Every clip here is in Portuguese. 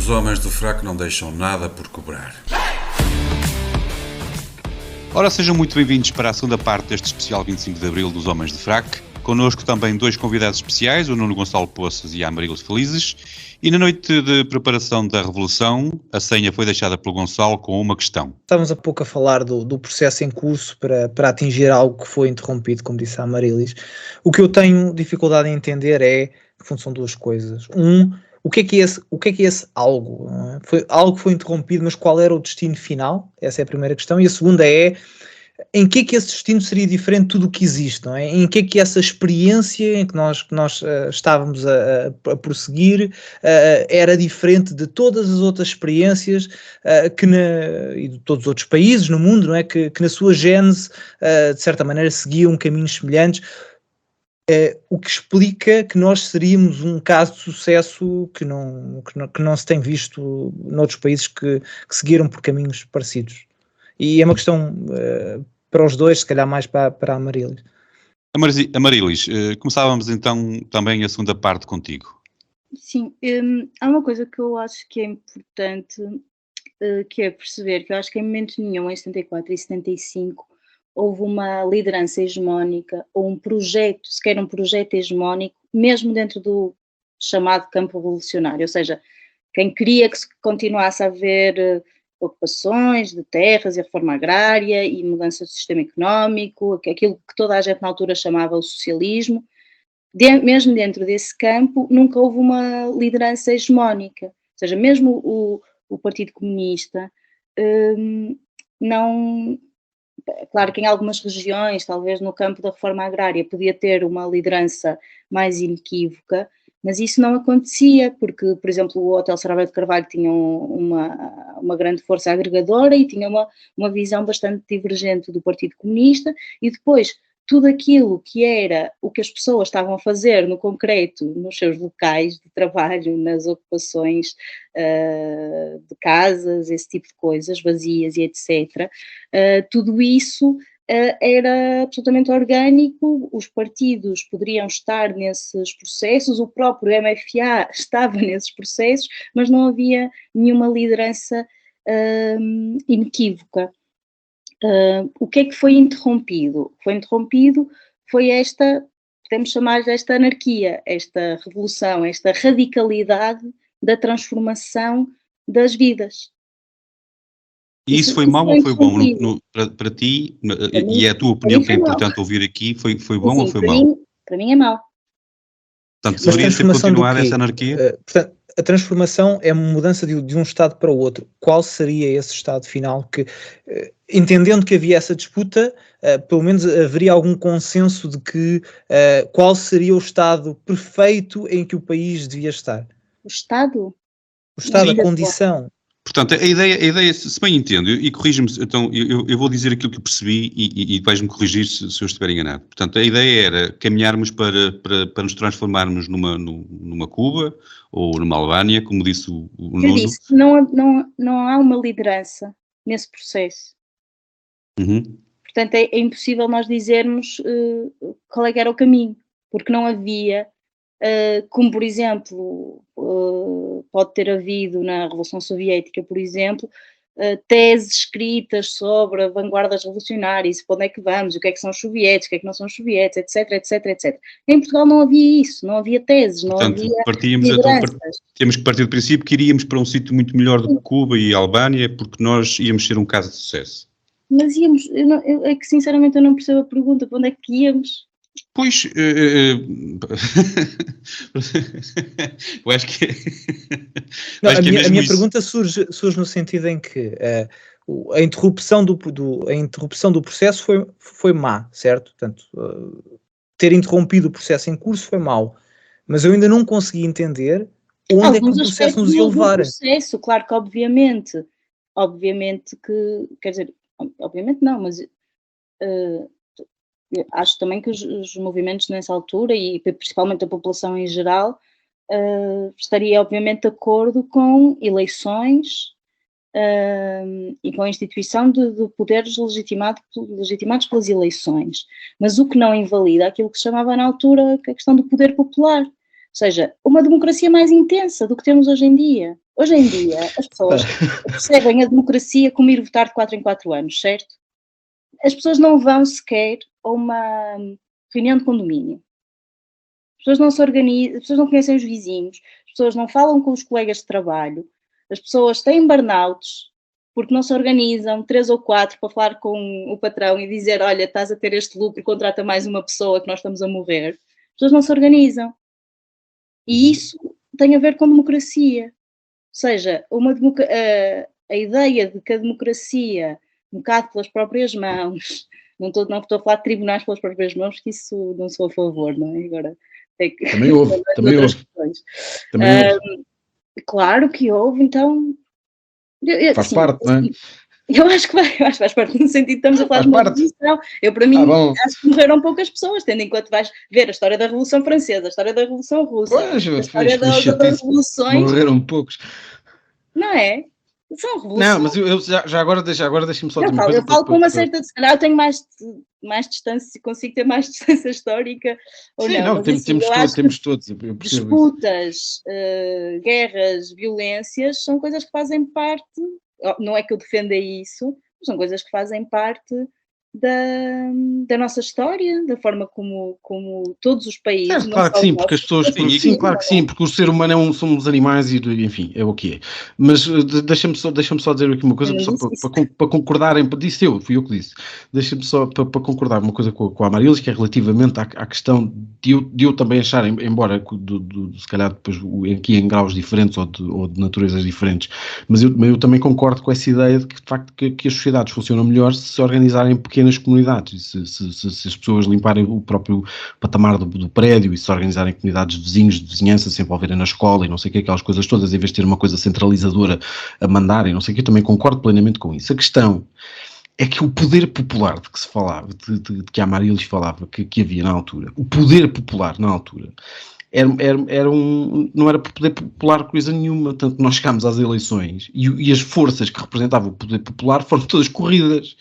Os homens do fraco não deixam nada por cobrar. Ora, sejam muito bem-vindos para a segunda parte deste especial 25 de Abril dos Homens de Fraque. Connosco também dois convidados especiais, o Nuno Gonçalo Poças e a Amarilis Felizes. E na noite de preparação da Revolução, a senha foi deixada pelo Gonçalo com uma questão. Estávamos há pouco a falar do processo em curso para atingir algo que foi interrompido, como disse a Amarilis. O que eu tenho dificuldade em entender é, no fundo, são duas coisas. O que é esse algo? Algo que foi interrompido, mas qual era o destino final? Essa é a primeira questão. E a segunda é, em que é que esse destino seria diferente de tudo o que existe, não é? Em que é que essa experiência em que nós estávamos a prosseguir era diferente de todas as outras experiências e de todos os outros países no mundo, não é? Que na sua gênese, de certa maneira, seguiam caminhos semelhantes. O que explica que nós seríamos um caso de sucesso que não se tem visto noutros países que seguiram por caminhos parecidos. E é uma questão para os dois, se calhar mais para a Amarilis. Amarilis, começávamos então também a segunda parte contigo. Sim, há uma coisa que eu acho que é importante, que é perceber que eu acho que em momento nenhum, em 74 e 75, houve uma liderança hegemónica ou um projeto, sequer um projeto hegemónico, mesmo dentro do chamado campo revolucionário, ou seja, quem queria que continuasse a haver ocupações de terras e a reforma agrária e mudança do sistema económico, aquilo que toda a gente na altura chamava o socialismo, mesmo dentro desse campo nunca houve uma liderança hegemónica, ou seja, mesmo o Partido Comunista não... Claro que em algumas regiões, talvez no campo da reforma agrária, podia ter uma liderança mais inequívoca, mas isso não acontecia, porque, por exemplo, o Hotel Saraiva de Carvalho tinha uma grande força agregadora e tinha uma visão bastante divergente do Partido Comunista, e depois tudo aquilo que era o que as pessoas estavam a fazer no concreto, nos seus locais de trabalho, nas ocupações de casas, esse tipo de coisas, vazias e etc., tudo isso era absolutamente orgânico, os partidos poderiam estar nesses processos, o próprio MFA estava nesses processos, mas não havia nenhuma liderança inequívoca. O que é que foi interrompido? Foi esta, podemos chamar esta anarquia, esta revolução, esta radicalidade da transformação das vidas. E isso foi mau ou foi bom para ti? E é a tua opinião que é importante ouvir aqui. Foi bom ou foi mau? Para mim é mau. Portanto, deveria ter continuado essa anarquia? Portanto, a transformação é uma mudança de um estado para o outro. Qual seria esse estado final que, entendendo que havia essa disputa, pelo menos haveria algum consenso de que qual seria o estado perfeito em que o país devia estar? O estado? O estado, a condição. Portanto, a ideia, se bem entendo, e corrige-me, então eu vou dizer aquilo que percebi e vais-me corrigir se eu estiver enganado. Portanto, a ideia era caminharmos para nos transformarmos numa Cuba ou numa Albânia, como disse o Nuno. Eu disse, não há uma liderança nesse processo. Uhum. Portanto, é impossível nós dizermos qual é que era o caminho, porque não havia... como, por exemplo, pode ter havido na Revolução Soviética, por exemplo, teses escritas sobre a vanguardas revolucionárias, para onde é que vamos, o que é que são os soviéticos, o que é que não são os soviéticos, etc, etc, etc. Em Portugal não havia isso, não havia teses, não havia lideranças. Temos que partir do princípio que iríamos para um sítio muito melhor do que Cuba e Albânia, porque nós íamos ser um caso de sucesso. Mas íamos, é que sinceramente eu não percebo a pergunta, para onde é que íamos? Pois, eu acho que... Não, a minha pergunta surge no sentido em que a interrupção do processo foi má, certo? Portanto, ter interrompido o processo em curso foi mau, mas eu ainda não consegui entender onde é que o processo nos ia levar. Processo, claro que obviamente que, quer dizer, obviamente não, mas... acho também que os movimentos nessa altura, e principalmente a população em geral, estaria obviamente de acordo com eleições e com a instituição de poderes legitimados pelas eleições. Mas o que não invalida aquilo que se chamava na altura a questão do poder popular. Ou seja, uma democracia mais intensa do que temos hoje em dia. Hoje em dia, as pessoas percebem a democracia como ir votar de 4 em 4 anos, certo? As pessoas não vão sequer a uma reunião de condomínio. As pessoas não se organizam, as pessoas não conhecem os vizinhos, as pessoas não falam com os colegas de trabalho, as pessoas têm burnouts porque não se organizam 3 ou 4 para falar com o patrão e dizer, olha, estás a ter este lucro, contrata mais uma pessoa que nós estamos a morrer. As pessoas não se organizam. E isso tem a ver com democracia. Ou seja, a ideia de que a democracia, um bocado pelas próprias mãos, não estou a falar de tribunais pelas próprias mãos, porque isso não sou a favor, não é? Agora, também houve. Claro que houve, então... Faz parte, não é? Eu acho que faz parte no sentido que estamos a falar de uma revolução. Eu, para mim, acho que morreram poucas pessoas, tendo em conta que vais ver a história da Revolução Francesa, a história da Revolução Russa, a história das revoluções. Morreram poucos. Não é? São revoluções. Não, mas eu já agora deixa-me só dizer uma coisa. Eu falo com uma certa... Se calhar eu tenho mais distância, consigo ter mais distância histórica ou sim, não. Temos todos. Disputas, guerras, violências, são coisas que fazem parte... Não é que eu defenda isso, são coisas que fazem parte da nossa história, da forma como todos os países... Claro que sim, porque as pessoas... Sim, claro que sim, porque o ser humano somos animais e, enfim, é o que é. Mas deixa-me só dizer aqui uma coisa, para concordarem, fui eu que disse. Deixa-me só, para concordar uma coisa com a Marilis, que é relativamente à questão de eu também achar, embora se calhar depois aqui em graus diferentes ou de naturezas diferentes, mas eu também concordo com essa ideia de que, de facto, que as sociedades funcionam melhor se organizarem em pequenas comunidades, se as pessoas limparem o próprio patamar do prédio e se organizarem comunidades de vizinhos, de vizinhança, se envolverem na escola e não sei o que, aquelas coisas todas, em vez de ter uma coisa centralizadora a mandar e não sei o que, eu também concordo plenamente com isso. A questão é que o poder popular de que se falava, de que a Marilis falava, que havia na altura, o poder popular na altura, não era por poder popular coisa nenhuma, tanto que nós chegámos às eleições e as forças que representavam o poder popular foram todas corridas.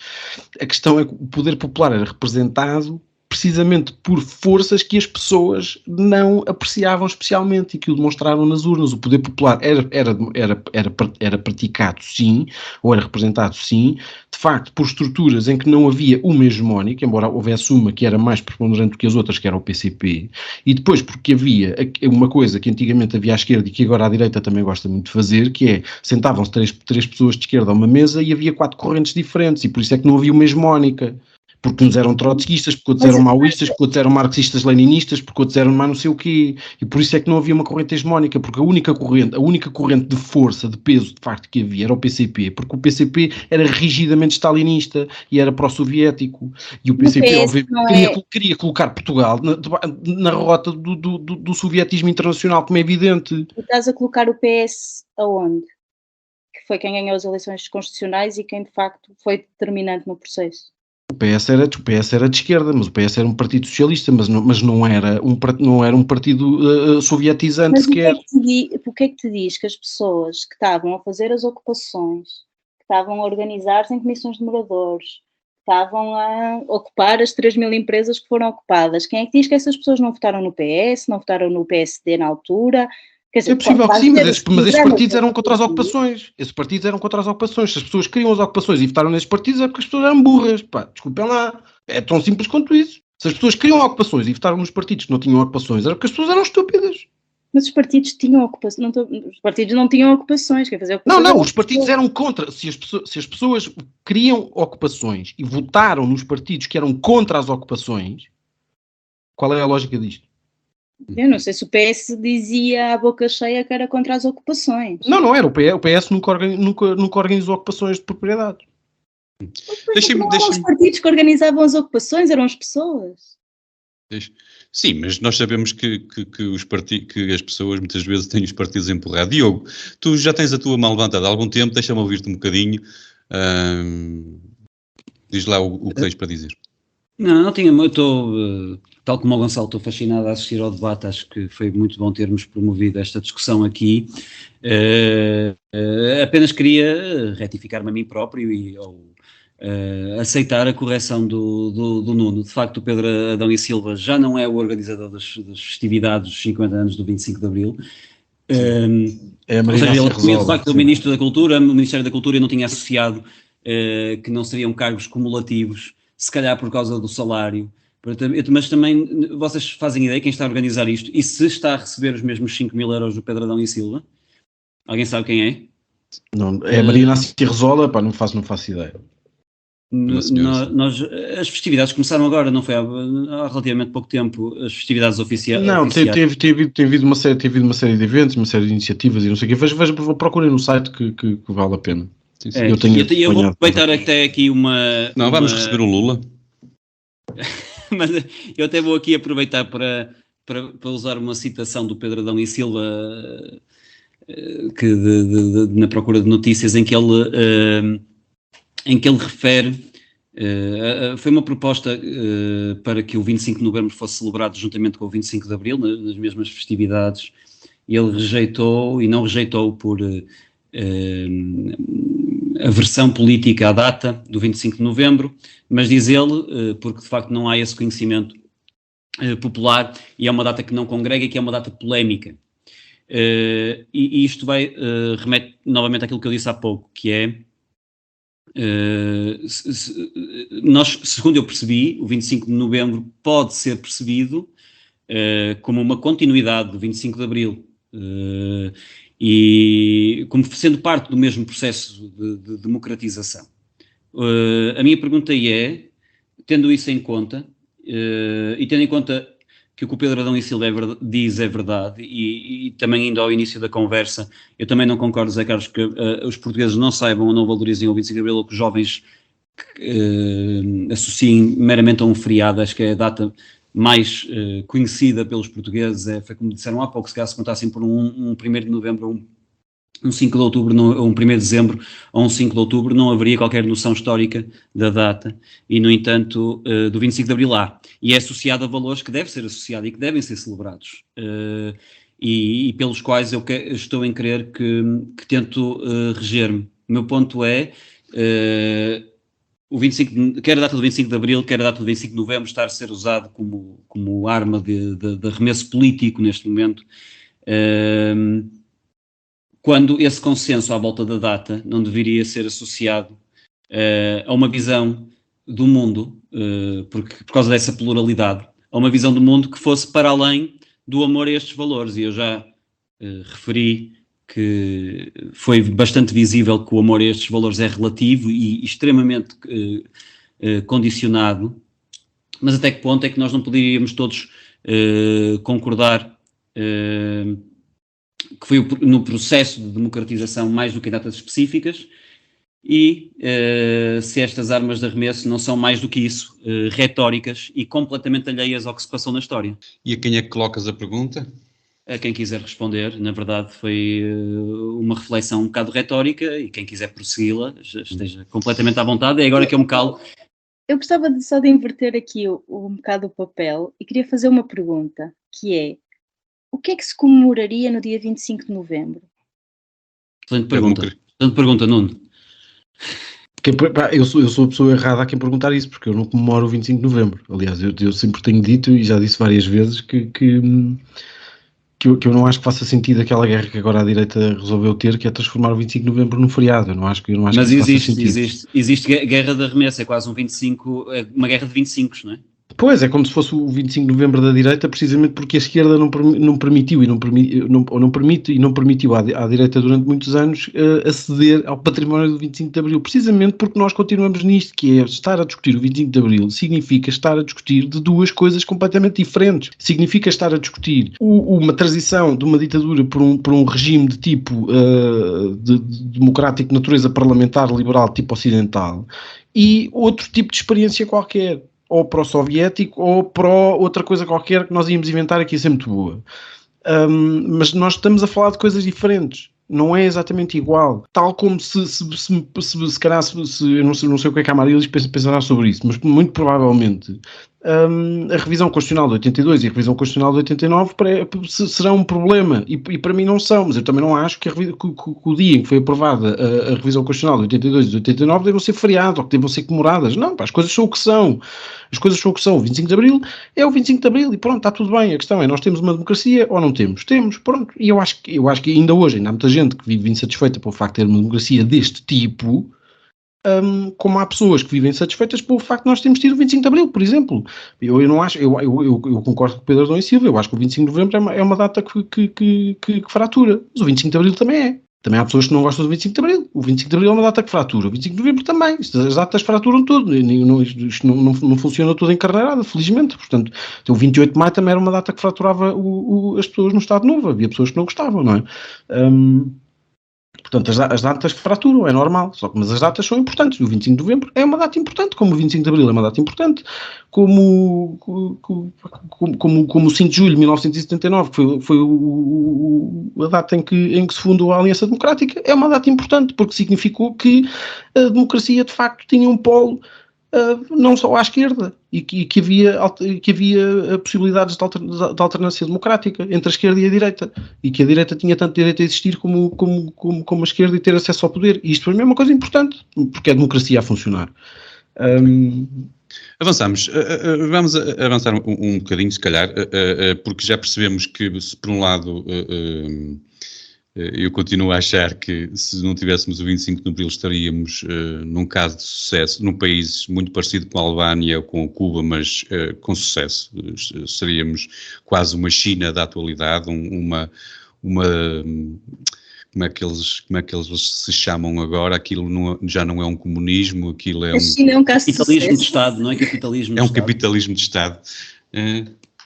A questão é que o poder popular era representado precisamente por forças que as pessoas não apreciavam especialmente e que o demonstraram nas urnas. O poder popular era praticado, sim, ou era representado, sim, de facto, por estruturas em que não havia uma hegemónica, embora houvesse uma que era mais preponderante do que as outras, que era o PCP, e depois porque havia uma coisa que antigamente havia à esquerda e que agora a direita também gosta muito de fazer, que é, sentavam-se três pessoas de esquerda a uma mesa e havia 4 correntes diferentes, e por isso é que não havia uma hegemónica. Porque uns eram trotskistas, porque outros eram maoístas, porque outros eram marxistas-leninistas, porque outros eram mais não sei o quê. E por isso é que não havia uma corrente hegemónica, porque a única corrente de força, de peso, de facto, que havia era o PCP, porque o PCP era rigidamente stalinista e era pró-soviético. E o PCP, obviamente, queria colocar Portugal na rota do sovietismo internacional, como é evidente. Tu estás a colocar o PS aonde? Que foi quem ganhou as eleições constitucionais e quem, de facto, foi determinante no processo. O PS era de esquerda, mas o PS era um partido socialista, mas não era um partido sovietizante sequer. O que é que te diz que as pessoas que estavam a fazer as ocupações, que estavam a organizar-se em comissões de moradores, que estavam a ocupar as 3.000 empresas que foram ocupadas, quem é que diz que essas pessoas não votaram no PS, não votaram no PSD na altura? Quer dizer, é possível que sim, mas esses partidos eram contra as ocupações. Esses partidos eram contra as ocupações. Se as pessoas queriam as ocupações e votaram nesses partidos, é porque as pessoas eram burras. Pá, desculpem lá. É tão simples quanto isso. Se as pessoas queriam ocupações e votaram nos partidos que não tinham ocupações, era porque as pessoas eram estúpidas. Mas os partidos tinham ocupações. Os partidos não tinham ocupações. Quer fazer ocupações. Não, os partidos eram contra. Se as pessoas queriam ocupações e votaram nos partidos que eram contra as ocupações, qual é a lógica disto? Eu não sei se o PS dizia à boca cheia que era contra as ocupações. Não era. O PS nunca organizou ocupações de propriedade. Não eram os partidos que organizavam as ocupações, eram as pessoas. Sim, mas nós sabemos que as pessoas muitas vezes têm os partidos a empurrar. Diogo, tu já tens a tua mão levantada há algum tempo, deixa-me ouvir-te um bocadinho. Diz lá o que tens para dizer. Não tinha, eu estou, tal como o Gonçalo, estou fascinado a assistir ao debate, acho que foi muito bom termos promovido esta discussão aqui, apenas queria retificar-me a mim próprio e aceitar a correção do Nuno. De facto, o Pedro Adão e Silva já não é o organizador das festividades dos 50 anos do 25 de Abril. É a Ou seja, Marina ele assumia de facto o Ministério da Cultura não tinha associado que não seriam cargos cumulativos, se calhar por causa do salário. Mas também, vocês fazem ideia quem está a organizar isto e se está a receber os mesmos 5.000 euros do Pedro Adão e Silva? Alguém sabe quem é? Não, é a Marina Rezola, pá, não faço ideia. As festividades começaram agora, não foi há relativamente pouco tempo, as festividades oficiais. Não, tem havido uma série de eventos, uma série de iniciativas e não sei o quê. Procurem no site que vale a pena. Sim, sim. Eu vou aproveitar até aqui vamos receber o Lula. Mas eu até vou aqui aproveitar para usar uma citação do Pedro Adão e Silva na procura de notícias em que ele refere, foi uma proposta para que o 25 de novembro fosse celebrado juntamente com o 25 de abril, nas mesmas festividades, e ele rejeitou, e não rejeitou por aversão política à data do 25 de novembro, mas diz ele, porque de facto não há esse conhecimento popular, e é uma data que não congrega e que é uma data polémica. E isto remete novamente àquilo que eu disse há pouco, que é, nós, segundo eu percebi, o 25 de novembro pode ser percebido como uma continuidade do 25 de abril, e como sendo parte do mesmo processo de democratização. A minha pergunta é, tendo isso em conta, e tendo em conta que o que o Pedro Adão e Silva diz é verdade, e também indo ao início da conversa, eu também não concordo, Zé Carlos, que os portugueses não saibam ou não valorizem o 25 de abril, ou que os jovens associem meramente a um feriado. Acho que é a data mais conhecida pelos portugueses, foi como disseram há pouco, se calhar se contassem por um 1º de novembro, um 5 de outubro, um 1º de dezembro ou um 5 de outubro, não haveria qualquer noção histórica da data, e no entanto do 25 de abril há, e é associado a valores que deve ser associado e que devem ser celebrados, e pelos quais eu estou em crer que tento reger-me. O meu ponto é, quer a data do 25 de abril, quer a data do 25 de novembro estar a ser usado como arma de arremesso político neste momento, quando esse consenso à volta da data não deveria ser associado a uma visão do mundo, por causa dessa pluralidade, a uma visão do mundo que fosse para além do amor a estes valores. E eu já referi que foi bastante visível que o amor a estes valores é relativo e extremamente condicionado, mas até que ponto é que nós não poderíamos todos concordar que foi no processo de democratização mais do que em datas específicas, e se estas armas de arremesso não são mais do que isso, retóricas e completamente alheias ao que se passou na história. E a quem é que colocas a pergunta? A quem quiser responder. Na verdade foi uma reflexão um bocado retórica, e quem quiser prossegui-la esteja completamente à vontade. É agora que eu me calo. Eu gostava só de inverter aqui um bocado o papel e queria fazer uma pergunta, que é: o que é que se comemoraria no dia 25 de novembro? Excelente pergunta, Nuno. Eu sou a pessoa errada a quem perguntar isso, porque eu não comemoro o 25 de novembro. Aliás, eu sempre tenho dito, e já disse várias vezes, que eu não acho que faça sentido aquela guerra que agora a direita resolveu ter, que é transformar o 25 de novembro num feriado. Eu não acho Mas que existe guerra de arremesso, é quase uma guerra de 25, não é? Pois, é como se fosse o 25 de novembro da direita, precisamente porque a esquerda não permitiu e não permitiu à direita durante muitos anos aceder ao património do 25 de abril, precisamente porque nós continuamos nisto, que é estar a discutir o 25 de abril significa estar a discutir de duas coisas completamente diferentes. Significa estar a discutir uma transição de uma ditadura por um regime de tipo democrático de natureza parlamentar liberal tipo ocidental, e outro tipo de experiência qualquer, ou pró-soviético, ou pró-outra coisa qualquer que nós íamos inventar aqui, ia ser muito boa. Mas nós estamos a falar de coisas diferentes. Não é exatamente igual. Tal como se calhar, eu não sei o que é que a Marilis pensará sobre isso, mas muito provavelmente a revisão constitucional de 82 e a revisão constitucional de 89 serão um problema, e para mim não são, mas eu também não acho que o dia em que foi aprovada a revisão constitucional de 82 e de 89 devam ser feriados, ou que devam ser comemoradas. Não, pá, as coisas são o que são. As coisas são o que são. O 25 de Abril é o 25 de Abril e pronto, está tudo bem. A questão é, nós temos uma democracia ou não temos? Temos, pronto. E eu acho que ainda hoje ainda há muita gente que vive insatisfeita pelo facto de ter uma democracia deste tipo, como há pessoas que vivem satisfeitas pelo facto de nós termos tido o 25 de Abril, por exemplo. Eu não acho, eu concordo com o Pedro Adão e Silva, eu acho que o 25 de Novembro é uma data que fratura, mas o 25 de Abril também é. Também há pessoas que não gostam do 25 de Abril. O 25 de Abril é uma data que fratura. O 25 de Novembro também. As datas fraturam tudo. Isto não funciona tudo encarneirado, felizmente. Portanto, o 28 de Maio também era uma data que fraturava as pessoas no Estado Novo. Havia pessoas que não gostavam, não é? Portanto, as datas fraturam, é normal, mas as datas são importantes. O 25 de Novembro é uma data importante, como o 25 de Abril é uma data importante, como o 5 de Julho de 1979, que foi a data em que se fundou a Aliança Democrática, é uma data importante, porque significou que a democracia, de facto, tinha um polo não só à esquerda, e que havia possibilidades de alternância democrática entre a esquerda e a direita, e que a direita tinha tanto direito a existir como a esquerda e ter acesso ao poder. E isto para mim é uma coisa importante, porque é a democracia a funcionar. Avançamos. Vamos avançar um bocadinho, se calhar, porque já percebemos que, se por um lado eu continuo a achar que, se não tivéssemos o 25 de Abril, estaríamos num caso de sucesso, num país muito parecido com a Albânia ou com Cuba, mas com sucesso. Seríamos quase uma China da atualidade, como é que eles se chamam agora? Aquilo já não é um comunismo, aquilo é a China é um caso de capitalismo sucesso. de Estado, não é capitalismo de É um Estado. capitalismo de Estado.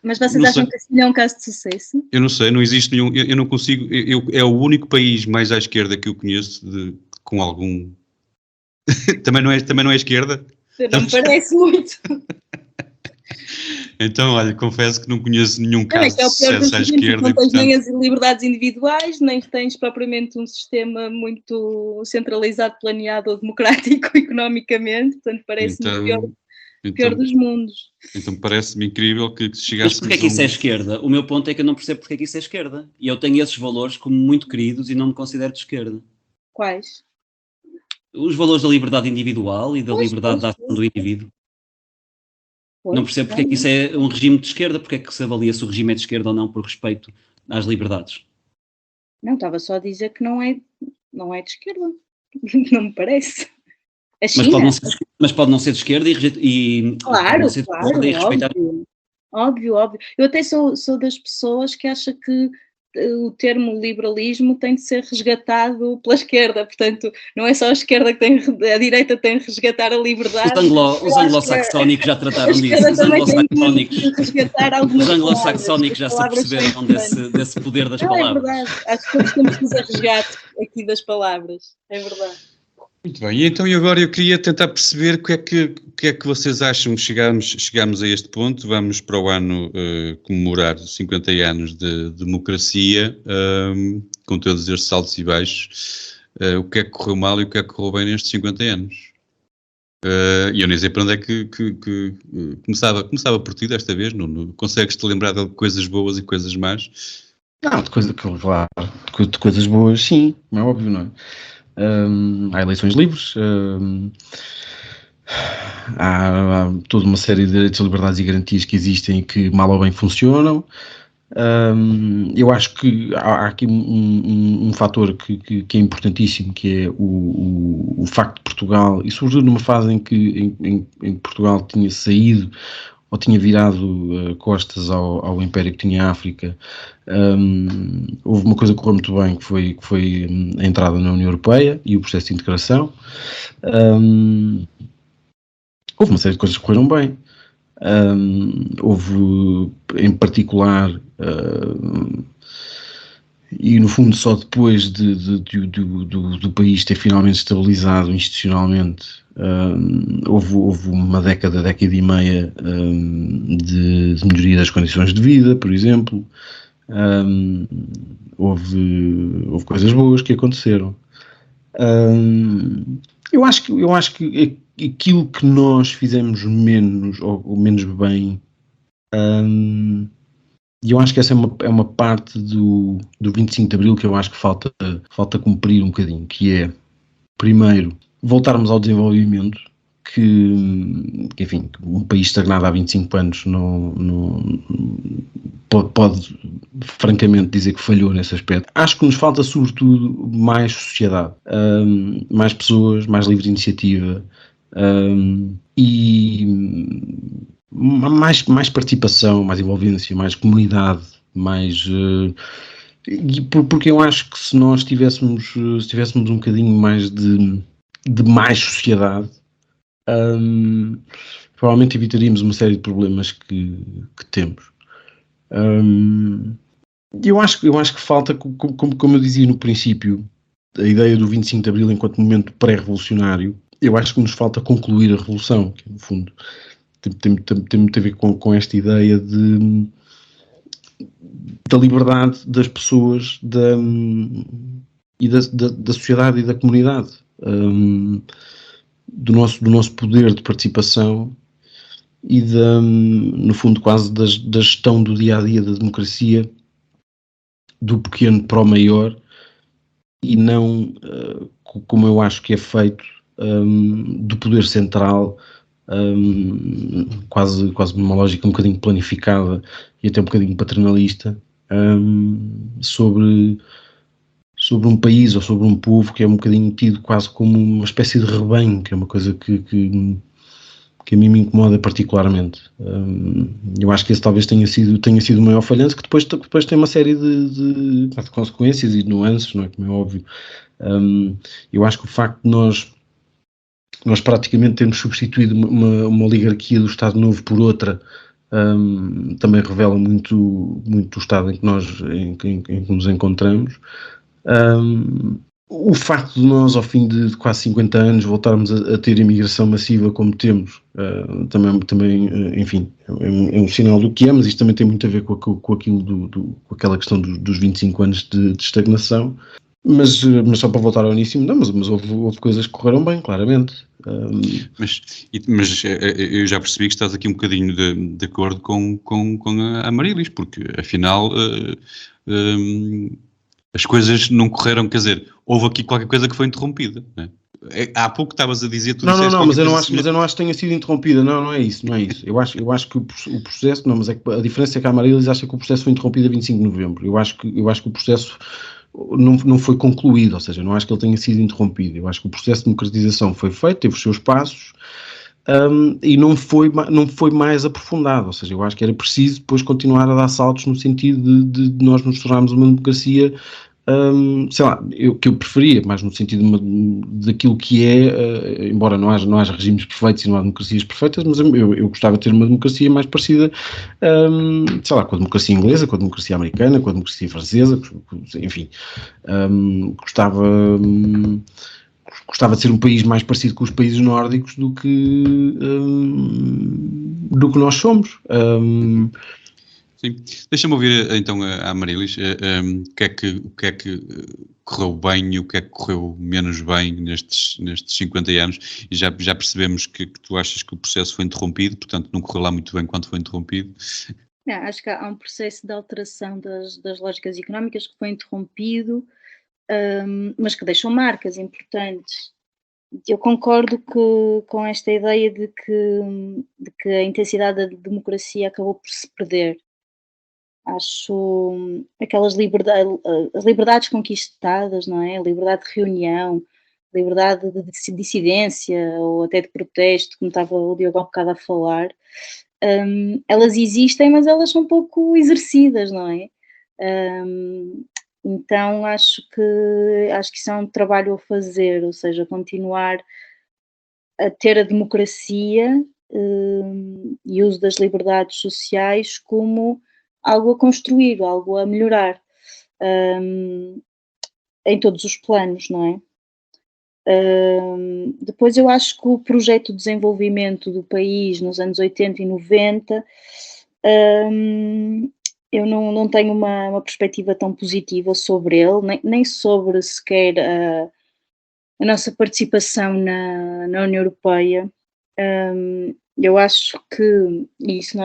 Mas vocês acham que a China é um caso de sucesso? Eu não sei, não existe nenhum, eu não consigo, é o único país mais à esquerda que eu conheço com algum... também não é esquerda? Não me parece muito. Então, olha, confesso que não conheço nenhum caso de É o pior sucesso à dos esquerda. não tens nem as liberdades individuais, nem tens propriamente um sistema muito centralizado, planeado ou democrático economicamente, portanto parece-me o pior dos mundos. Então parece-me incrível que Mas chegássemos porquê é que isso é esquerda? O meu ponto é que eu não percebo porque é que isso é esquerda. E eu tenho esses valores como muito queridos e não me considero de esquerda. Quais? Os valores da liberdade individual e da liberdade de ação do indivíduo. Não percebo porque é que isso é um regime de esquerda, porque é que se avalia se o regime é de esquerda ou não por respeito às liberdades. Não, estava só a dizer que não é de esquerda. Não me parece. A China? Mas pode não ser de esquerda e claro, respeitar. Óbvio. Eu até sou das pessoas que acham que o termo liberalismo tem de ser resgatado pela esquerda, portanto, não é só a esquerda a direita tem de resgatar a liberdade. Os anglo-saxónicos já trataram disso. Os anglo-saxónicos já se aperceberam desse poder das palavras. É verdade, acho que todos temos que fazer resgate aqui das palavras, é verdade. Muito bem, e então agora eu queria tentar perceber o que é que vocês acham. Chegamos a este ponto, vamos para o ano comemorar 50 anos de democracia, com todos estes altos e baixos. O que é que correu mal e o que é que correu bem nestes 50 anos? E eu nem sei para onde é que começava por ti desta vez, Nuno. Consegues-te lembrar de coisas boas e coisas más? Não, de coisas boas, sim, é óbvio, não é? Há eleições livres, há toda uma série de direitos, liberdades e garantias que existem e que mal ou bem funcionam. Eu acho que há aqui um fator que é importantíssimo, que é o facto de Portugal, e sobretudo numa fase em que em Portugal tinha saído ou tinha virado costas ao império que tinha a África. Houve uma coisa que correu muito bem, que foi a entrada na União Europeia e o processo de integração. Houve uma série de coisas que correram bem. Houve, em particular, e no fundo só depois do país ter finalmente estabilizado institucionalmente, houve uma década e meia de melhoria das condições de vida, por exemplo. Houve coisas boas que aconteceram. Eu acho que aquilo que nós fizemos menos ou menos bem, e eu acho que essa é uma parte do 25 de Abril que eu acho que falta cumprir um bocadinho, que é, primeiro, voltarmos ao desenvolvimento, que enfim, um país estagnado há 25 anos não pode francamente dizer que falhou nesse aspecto. Acho que nos falta sobretudo mais sociedade, mais pessoas, mais livre iniciativa, e mais participação, mais envolvência, mais comunidade, mais porque eu acho que se nós tivéssemos um bocadinho mais de mais sociedade, provavelmente evitaríamos uma série de problemas que temos. Eu acho que falta, como eu dizia no princípio, a ideia do 25 de Abril enquanto momento pré-revolucionário. Eu acho que nos falta concluir a revolução, que no fundo tem muito a ver com esta ideia da liberdade das pessoas e da sociedade e da comunidade, do nosso poder de participação e no fundo quase da gestão do dia-a-dia da democracia, do pequeno para o maior, e não como eu acho que é feito, do poder central, quase numa lógica um bocadinho planificada e até um bocadinho paternalista, sobre um país ou sobre um povo que é um bocadinho tido quase como uma espécie de rebanho, que é uma coisa que a mim me incomoda particularmente. Eu acho que esse talvez tenha sido o maior falhanço, que depois tem uma série de consequências e de nuances, não é, como é óbvio. Eu acho que o facto de nós praticamente termos substituído uma oligarquia do Estado Novo por outra, também revela muito o estado em que nos encontramos. O facto de nós, ao fim de quase 50 anos, voltarmos a ter imigração massiva como temos, também enfim, é um sinal do que é, mas isto também tem muito a ver com aquilo com aquela questão dos 25 anos de estagnação. Mas só para voltar ao início, não, mas houve coisas que correram bem, claramente. Mas eu já percebi que estás aqui um bocadinho de acordo com a Marilis, porque afinal as coisas não correram, quer dizer, houve aqui qualquer coisa que foi interrompida, não é? Há pouco estavas a dizer, mas eu não acho que tenha sido interrompida, não é isso. Eu acho que o processo, não, mas é que a diferença é que a Marilis acha que o processo foi interrompido a 25 de novembro. Eu acho que o processo não foi concluído, ou seja, não acho que ele tenha sido interrompido. Eu acho que o processo de democratização foi feito, teve os seus passos, e não foi mais aprofundado, ou seja, eu acho que era preciso depois continuar a dar saltos no sentido de nós nos tornarmos uma democracia, sei lá, que eu preferia, mais no sentido daquilo que é, embora não haja regimes perfeitos e não há democracias perfeitas, mas eu gostava de ter uma democracia mais parecida, sei lá, com a democracia inglesa, com a democracia americana, com a democracia francesa, enfim, gostava de ser um país mais parecido com os países nórdicos do que nós somos. Sim, deixa-me ouvir então a Marilis, o que é que correu bem e o que é que correu menos bem nestes 50 anos, e já percebemos que tu achas que o processo foi interrompido, portanto não correu lá muito bem quando foi interrompido. Acho que há um processo de alteração das lógicas económicas que foi interrompido, mas que deixou marcas importantes. Eu concordo com esta ideia de que a intensidade da democracia acabou por se perder. Acho aquelas as liberdades conquistadas, não é? A liberdade de reunião, liberdade de dissidência ou até de protesto, como estava o Diogo há bocado a falar, elas existem, mas elas são pouco exercidas, não é? Então acho que isso é um trabalho a fazer, ou seja, continuar a ter a democracia e o uso das liberdades sociais como algo a construir, algo a melhorar, em todos os planos, não é? Depois eu acho que o projeto de desenvolvimento do país nos anos 80 e 90, eu não tenho uma perspectiva tão positiva sobre ele, nem sobre sequer a nossa participação na União Europeia, eu acho que, e isso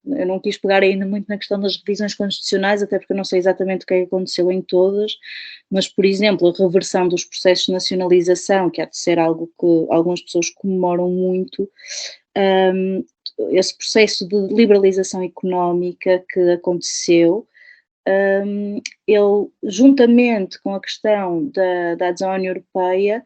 eu não quis pegar ainda muito na questão das revisões constitucionais, até porque eu não sei exatamente o que é que aconteceu em todas, mas, por exemplo, a reversão dos processos de nacionalização, que há de ser algo que algumas pessoas comemoram muito, esse processo de liberalização económica que aconteceu, ele, juntamente com a questão da adesão à União Europeia,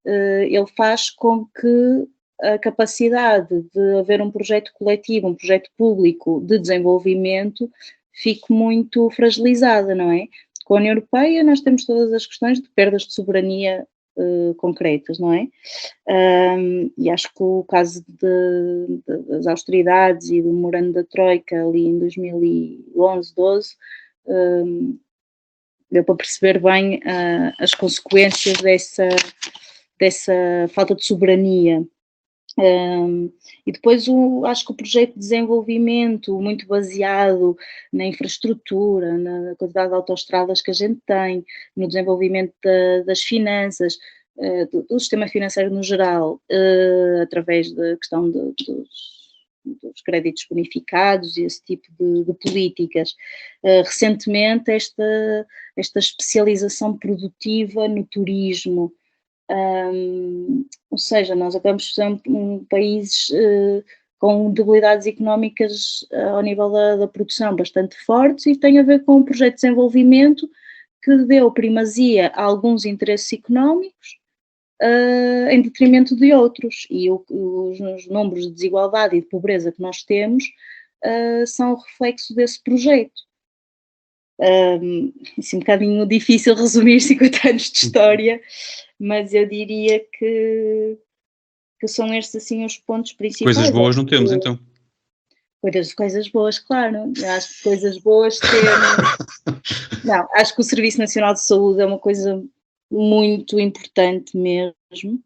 ele faz com que a capacidade de haver um projeto coletivo, um projeto público de desenvolvimento fique muito fragilizada, não é? Com a União Europeia nós temos todas as questões de perdas de soberania concretas, não é? E acho que o caso das austeridades e do memorando da Troika ali em 2011, 12, deu para perceber bem as consequências dessa falta de soberania. E depois acho que o projeto de desenvolvimento muito baseado na infraestrutura, na quantidade de autoestradas que a gente tem, no desenvolvimento das finanças, do sistema financeiro no geral, através da questão dos créditos bonificados e esse tipo de políticas. Recentemente esta especialização produtiva no turismo, ou seja, nós acabamos por ser um país com debilidades económicas ao nível da produção bastante fortes, e tem a ver com um projeto de desenvolvimento que deu primazia a alguns interesses económicos em detrimento de outros, e os números de desigualdade e de pobreza que nós temos são o reflexo desse projeto. É um bocadinho difícil resumir 50 anos de história, mas eu diria que são estes assim os pontos principais. Coisas boas não temos, então. Coisas boas, claro. Eu acho que coisas boas temos. Não, acho que o Serviço Nacional de Saúde é uma coisa muito importante mesmo.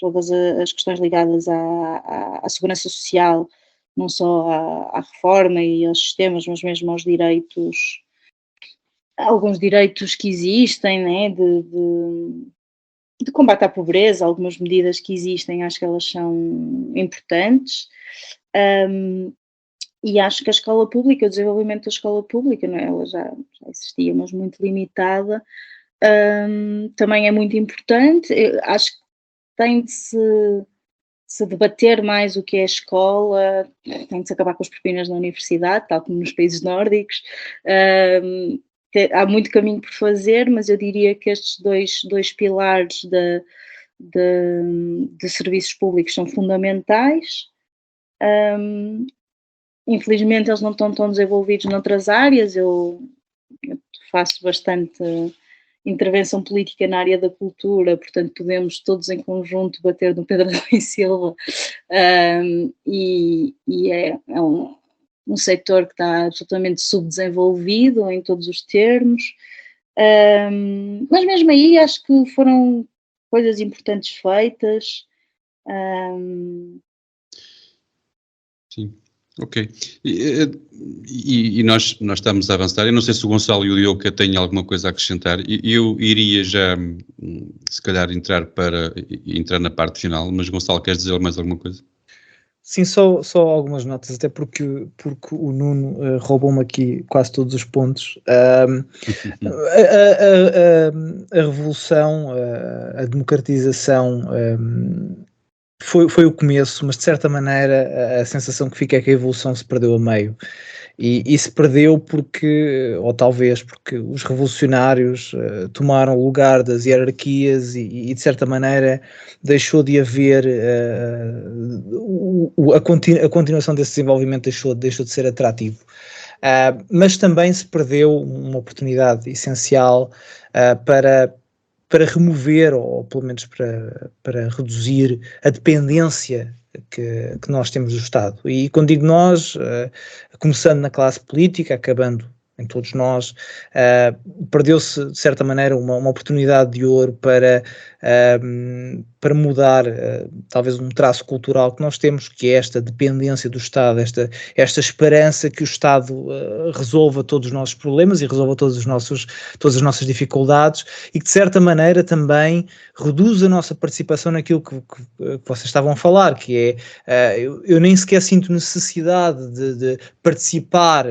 Todas as questões ligadas à segurança social, não só à reforma e aos sistemas, mas mesmo aos direitos, alguns direitos que existem, né, de combate à pobreza, algumas medidas que existem, acho que elas são importantes. E acho que a escola pública, o desenvolvimento da escola pública, não é? Ela já existia, mas muito limitada, também é muito importante. Eu acho que tem de se debater mais o que é a escola, tem de se acabar com as propinas na universidade, tal como nos países nórdicos. Há muito caminho por fazer, mas eu diria que estes dois pilares de serviços públicos são fundamentais. Infelizmente eles não estão tão desenvolvidos noutras áreas. Eu faço bastante intervenção política na área da cultura, portanto podemos todos em conjunto bater no Pedro Adão e Silva, e é um setor que está absolutamente subdesenvolvido em todos os termos, mas mesmo aí acho que foram coisas importantes feitas. Sim. Ok. E nós estamos a avançar. Eu não sei se o Gonçalo e o Diogo têm alguma coisa a acrescentar. Eu iria já, se calhar, entrar na parte final, mas Gonçalo, queres dizer mais alguma coisa? Sim, só algumas notas, até porque o Nuno roubou-me aqui quase todos os pontos. A revolução, a democratização foi o começo, mas de certa maneira a sensação que fica é que a evolução se perdeu a meio. E se perdeu porque, ou talvez porque os revolucionários tomaram o lugar das hierarquias e de certa maneira deixou de haver a continuação desse desenvolvimento deixou de ser atrativo. Mas também se perdeu uma oportunidade essencial para remover, ou pelo menos para reduzir a dependência que nós temos do Estado. E quando digo nós, começando na classe política, acabando em todos nós, perdeu-se de certa maneira uma oportunidade de ouro para mudar talvez um traço cultural que nós temos, que é esta dependência do Estado, esta esperança que o Estado resolva todos os nossos problemas e resolva todas as nossas dificuldades, e que de certa maneira também reduz a nossa participação naquilo que vocês estavam a falar, que é, eu nem sequer sinto necessidade de participar,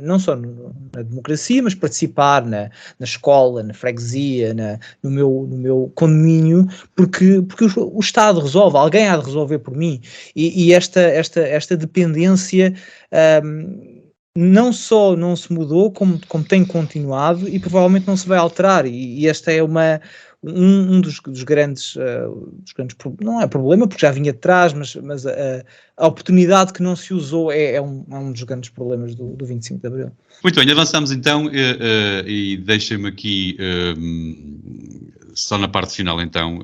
não só na democracia, mas participar na escola, na freguesia, no meu condomínio, porque o Estado resolve, alguém há de resolver por mim, e esta dependência não só não se mudou, como tem continuado e provavelmente não se vai alterar, e esta é um dos grandes, não é problema, porque já vinha de trás, mas a oportunidade que não se usou é um dos grandes problemas do 25 de Abril. Muito bem, avançamos então e deixem-me aqui, só na parte final então,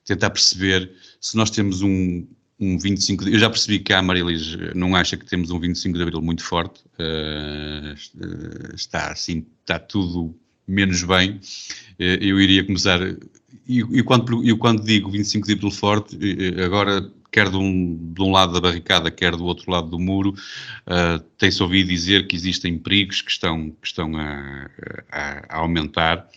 tentar perceber se nós temos um 25 de... Eu já percebi que a Marilis não acha que temos um 25 de Abril muito forte, está tudo menos bem. Eu iria começar, e quando digo 25 de Abril forte, agora quer de um lado da barricada, quer do outro lado do muro, tem-se ouvido dizer que existem perigos que estão a aumentar.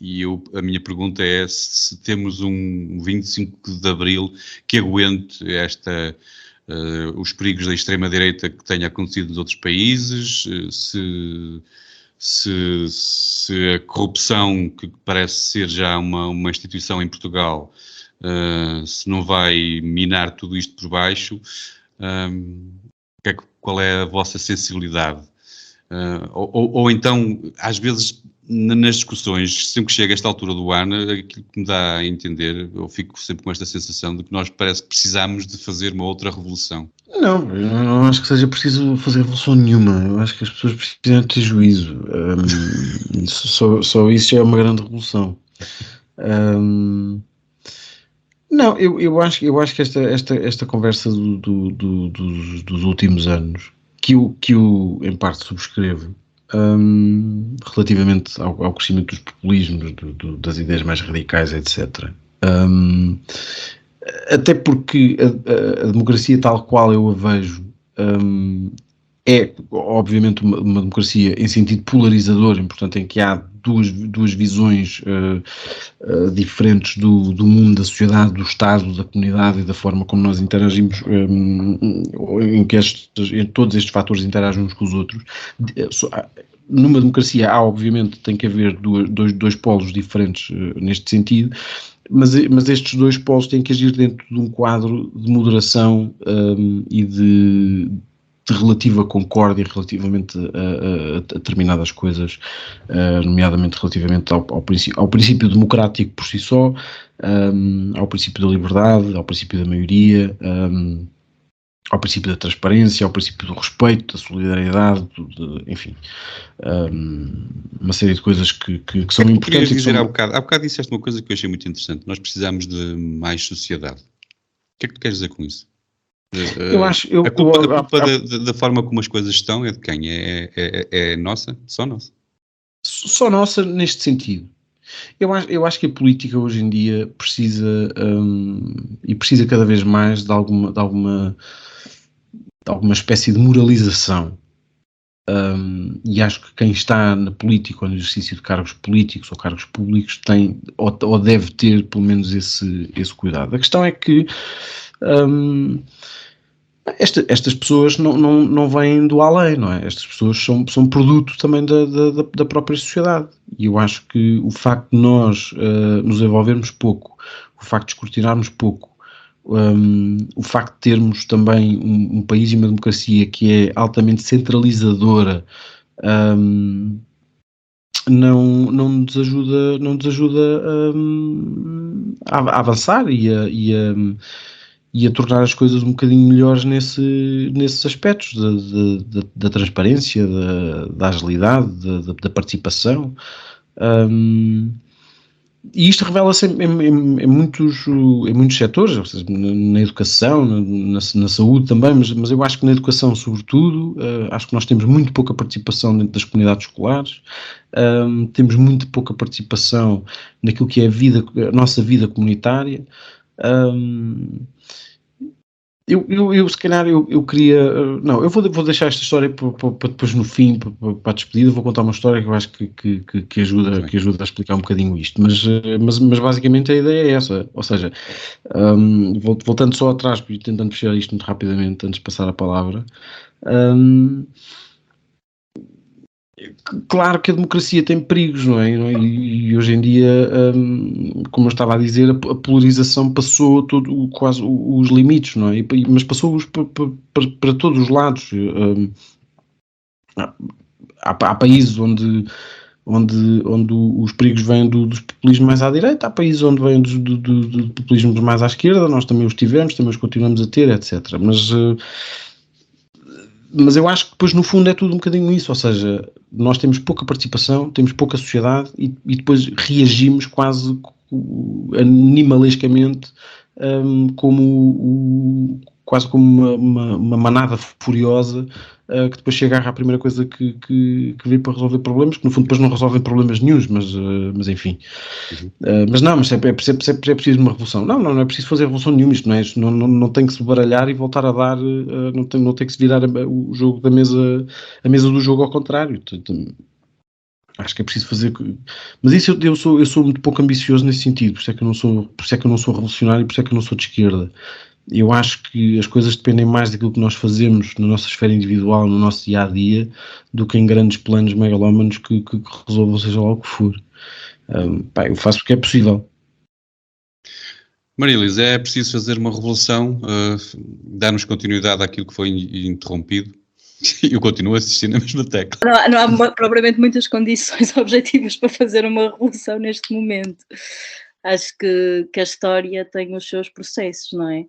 E a minha pergunta é se temos um 25 de Abril que aguente os perigos da extrema-direita que tenha acontecido nos outros países, se a corrupção, que parece ser já uma instituição em Portugal, se não vai minar tudo isto por baixo. Qual é a vossa sensibilidade? Ou então, às vezes, nas discussões, sempre que chega a esta altura do ano, aquilo que me dá a entender, eu fico sempre com esta sensação de que nós parece que precisamos de fazer uma outra revolução. Não, eu não acho que seja preciso fazer revolução nenhuma. Eu acho que as pessoas precisam ter juízo. Só isso já é uma grande revolução. Não, eu acho que esta conversa dos últimos anos, que eu em parte subscrevo, relativamente ao crescimento dos populismos, das ideias mais radicais, etc. Até porque a democracia tal qual eu a vejo é obviamente uma democracia em sentido polarizador, portanto em que há duas visões diferentes do mundo, da sociedade, do Estado, da comunidade e da forma como nós interagimos, em que todos estes fatores interagem uns com os outros. Numa democracia obviamente tem que haver dois polos diferentes neste sentido, mas estes dois polos têm que agir dentro de um quadro de moderação e de relativa concórdia relativamente a determinadas coisas, nomeadamente relativamente ao princípio democrático por si só, ao princípio da liberdade, ao princípio da maioria, ao princípio da transparência, ao princípio do respeito, da solidariedade, enfim, uma série de coisas que são importantes. Há bocado disseste uma coisa que eu achei muito interessante: nós precisamos de mais sociedade. O que é que tu queres dizer com isso? A culpa da forma como as coisas estão é de quem? É nossa? Só nossa? Só nossa neste sentido. Eu acho que a política hoje em dia precisa e precisa cada vez mais de alguma espécie de moralização. E acho que quem está na política ou no exercício de cargos políticos ou cargos públicos tem ou deve ter pelo menos esse cuidado. A questão é que estas pessoas não vêm do além, não é? Estas pessoas são produto também da própria sociedade, e eu acho que o facto de nós nos envolvermos pouco, o facto de escrutinarmos pouco, o facto de termos também um país e uma democracia que é altamente centralizadora, não nos ajuda a avançar e a tornar as coisas um bocadinho melhores nesses aspectos da transparência, da agilidade, da participação. E isto revela-se em muitos setores, ou seja, na educação, na saúde também, mas eu acho que na educação, sobretudo, acho que nós temos muito pouca participação dentro das comunidades escolares, temos muito pouca participação naquilo que é a nossa vida comunitária. Eu se calhar, eu queria... Não, eu vou deixar esta história para depois no fim, para a despedida, vou contar uma história que eu acho que ajuda a explicar um bocadinho isto, mas basicamente a ideia é essa, ou seja, voltando só atrás e tentando fechar isto muito rapidamente antes de passar a palavra, claro que a democracia tem perigos, não é? E hoje em dia, como eu estava a dizer, a polarização passou quase os limites, não é? Mas passou-os para todos os lados. Há países onde os perigos vêm dos populismos mais à direita, há países onde vêm dos populismos mais à esquerda, nós também os tivemos, também os continuamos a ter, etc. Mas eu acho que depois no fundo é tudo um bocadinho isso, ou seja, nós temos pouca participação, temos pouca sociedade e depois reagimos quase animalescamente, quase como uma manada furiosa, que depois se agarra à primeira coisa que vem para resolver problemas, que no fundo depois não resolvem problemas nenhuns, mas enfim. Mas é preciso uma revolução. Não é preciso fazer revolução nenhuma, isto não tem que se baralhar e voltar a dar, não tem que se virar o jogo a mesa do jogo ao contrário. Acho que é preciso fazer, mas isso eu sou muito pouco ambicioso nesse sentido, por isso é que eu não sou revolucionário, por isso é que eu não sou de esquerda. Eu acho que as coisas dependem mais daquilo que nós fazemos na nossa esfera individual, no nosso dia-a-dia, do que em grandes planos megalómanos que resolvam seja lá o que for. Eu faço porque é possível. Maria Elisa, é preciso fazer uma revolução, dar-nos continuidade àquilo que foi interrompido. Eu continuo a assistir na mesma tecla. Não há propriamente muitas condições objetivas para fazer uma revolução neste momento. Acho que a história tem os seus processos, não é?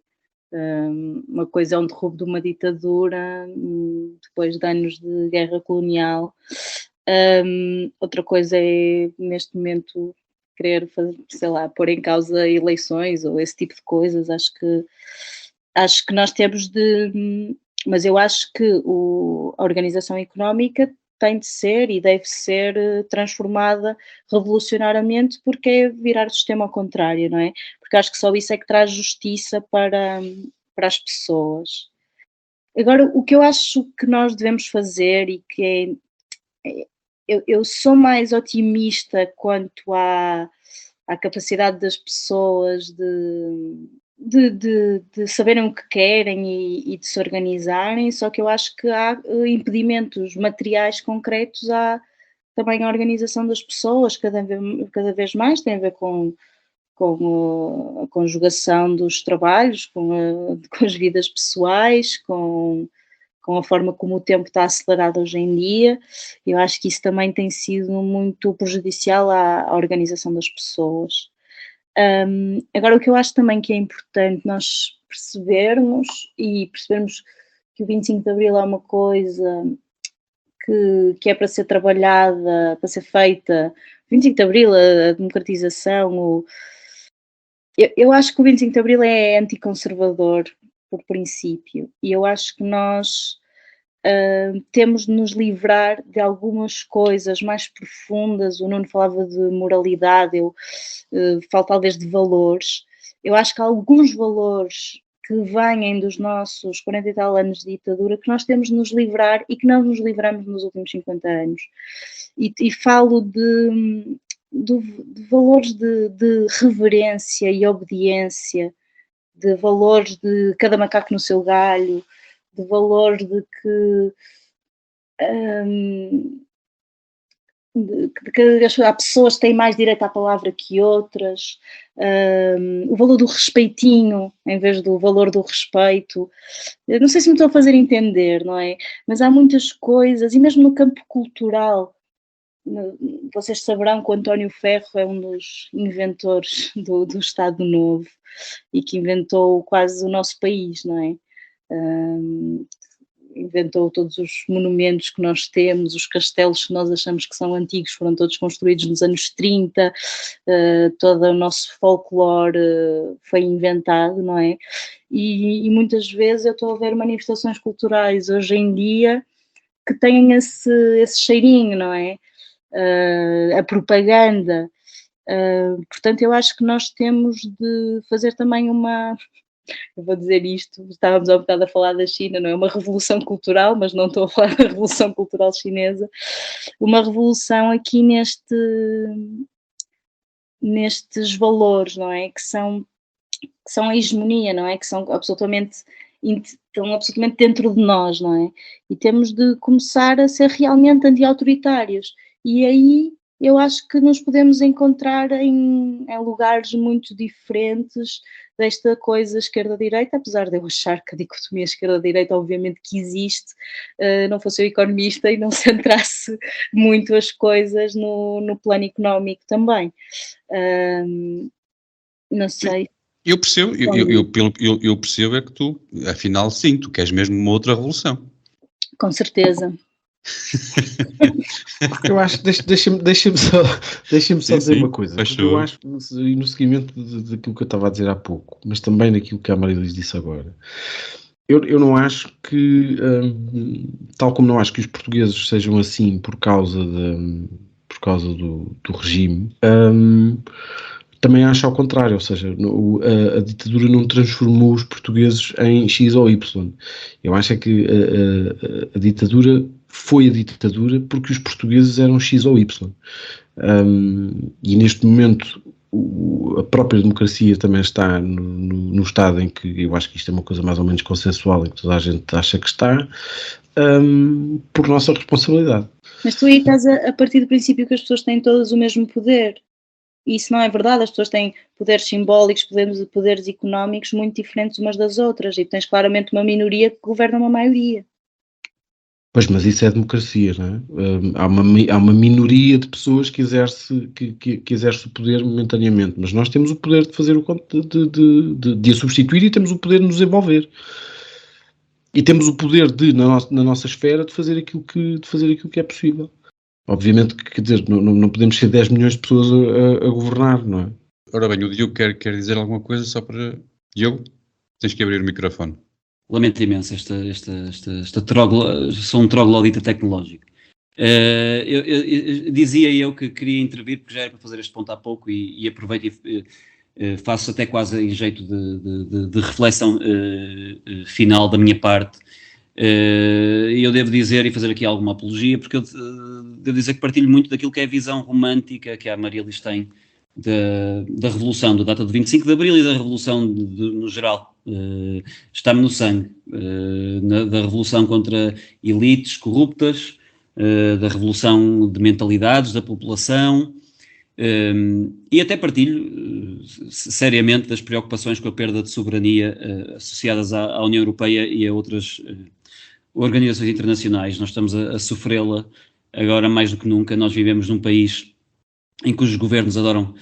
Uma coisa é um derrubo de uma ditadura, depois de anos de guerra colonial. Outra coisa é, neste momento, querer fazer, sei lá, pôr em causa eleições ou esse tipo de coisas. Acho que nós temos de... Mas eu acho que a organização económica tem de ser e deve ser transformada revolucionariamente, porque é virar o sistema ao contrário, não é? Porque acho que só isso é que traz justiça para as pessoas. Agora, o que eu acho que nós devemos fazer e que eu sou mais otimista quanto à capacidade das pessoas de saberem o que querem e de se organizarem, só que eu acho que há impedimentos materiais concretos à também a organização das pessoas, cada vez mais tem a ver com a conjugação dos trabalhos, com as vidas pessoais, com a forma como o tempo está acelerado hoje em dia. Eu acho que isso também tem sido muito prejudicial à organização das pessoas. Agora, o que eu acho também que é importante nós percebermos que o 25 de Abril é uma coisa que é para ser trabalhada, para ser feita. O 25 de Abril, a democratização, eu acho que o 25 de Abril é anticonservador, por princípio, e eu acho que nós temos de nos livrar de algumas coisas mais profundas. O Nuno falava de moralidade, eu falo talvez de valores. Eu acho que há alguns valores que vêm dos nossos 40 e tal anos de ditadura que nós temos de nos livrar e que não nos livramos nos últimos 50 anos. E falo de valores de reverência e obediência, de valores de cada macaco no seu galho, de valores de que há pessoas que têm mais direito à palavra que outras, o valor do respeitinho em vez do valor do respeito. Eu não sei se me estou a fazer entender, não é? Mas há muitas coisas, e mesmo no campo cultural, vocês saberão que o António Ferro é um dos inventores do Estado Novo e que inventou quase o nosso país, não é? inventou todos os monumentos que nós temos, os castelos que nós achamos que são antigos, foram todos construídos nos anos 30, todo o nosso folclore foi inventado, não é? E muitas vezes eu estou a ver manifestações culturais hoje em dia que têm esse cheirinho, não é? A propaganda. Portanto, eu acho que nós temos de fazer também eu vou dizer isto, estávamos há um bocado a falar da China, não é uma revolução cultural, mas não estou a falar da revolução cultural chinesa, uma revolução aqui nestes valores, não é? Que são a hegemonia, não é? Que estão absolutamente dentro de nós, não é? E temos de começar a ser realmente anti-autoritários. E aí eu acho que nos podemos encontrar em lugares muito diferentes desta coisa esquerda-direita, apesar de eu achar que a dicotomia esquerda-direita obviamente que existe, não fosse eu economista e não centrasse muito as coisas no plano económico também. Não sei. Eu percebo, eu percebo é que tu, afinal, sim, tu queres mesmo uma outra revolução. Com certeza. Porque eu acho, deixa-me só dizer uma coisa. Eu acho, e no seguimento daquilo que eu estava a dizer há pouco, mas também naquilo que a Marilis disse agora, eu não acho que, tal como não acho que os portugueses sejam assim por causa do regime, também acho ao contrário, ou seja, a ditadura não transformou os portugueses em X ou Y. Eu acho é que a ditadura foi a ditadura porque os portugueses eram X ou Y. E neste momento a própria democracia também está no estado em que, eu acho que isto é uma coisa mais ou menos consensual, em que toda a gente acha que está, por nossa responsabilidade. Mas tu aí estás a partir do princípio que as pessoas têm todas o mesmo poder. E isso não é verdade, as pessoas têm poderes simbólicos, poderes económicos muito diferentes umas das outras, e tens claramente uma minoria que governa uma maioria. Pois, mas isso é democracia, não é? Há uma minoria de pessoas que exerce o poder momentaneamente, mas nós temos o poder de fazer de a substituir, e temos o poder de nos envolver. E temos o poder na nossa esfera, de fazer aquilo que é possível. Obviamente, quer dizer, não podemos ser 10 milhões de pessoas a governar, não é? Ora bem, o Diogo quer dizer alguma coisa só para... Diogo, tens que abrir o microfone. Lamento imenso sou um troglodita tecnológico. Dizia eu que queria intervir porque já era para fazer este ponto há pouco e aproveito e faço até quase em jeito de reflexão final da minha parte. Eu devo dizer e fazer aqui alguma apologia, porque eu devo dizer que partilho muito daquilo que é a visão romântica que a Marilis tem da Revolução, da data de 25 de Abril e da Revolução no geral. Está-me no sangue, da Revolução contra elites corruptas, da Revolução de mentalidades da população, e até partilho seriamente das preocupações com a perda de soberania associadas à União Europeia e a outras organizações internacionais. Nós estamos a sofrê-la agora mais do que nunca. Nós vivemos num país em que os governos adoram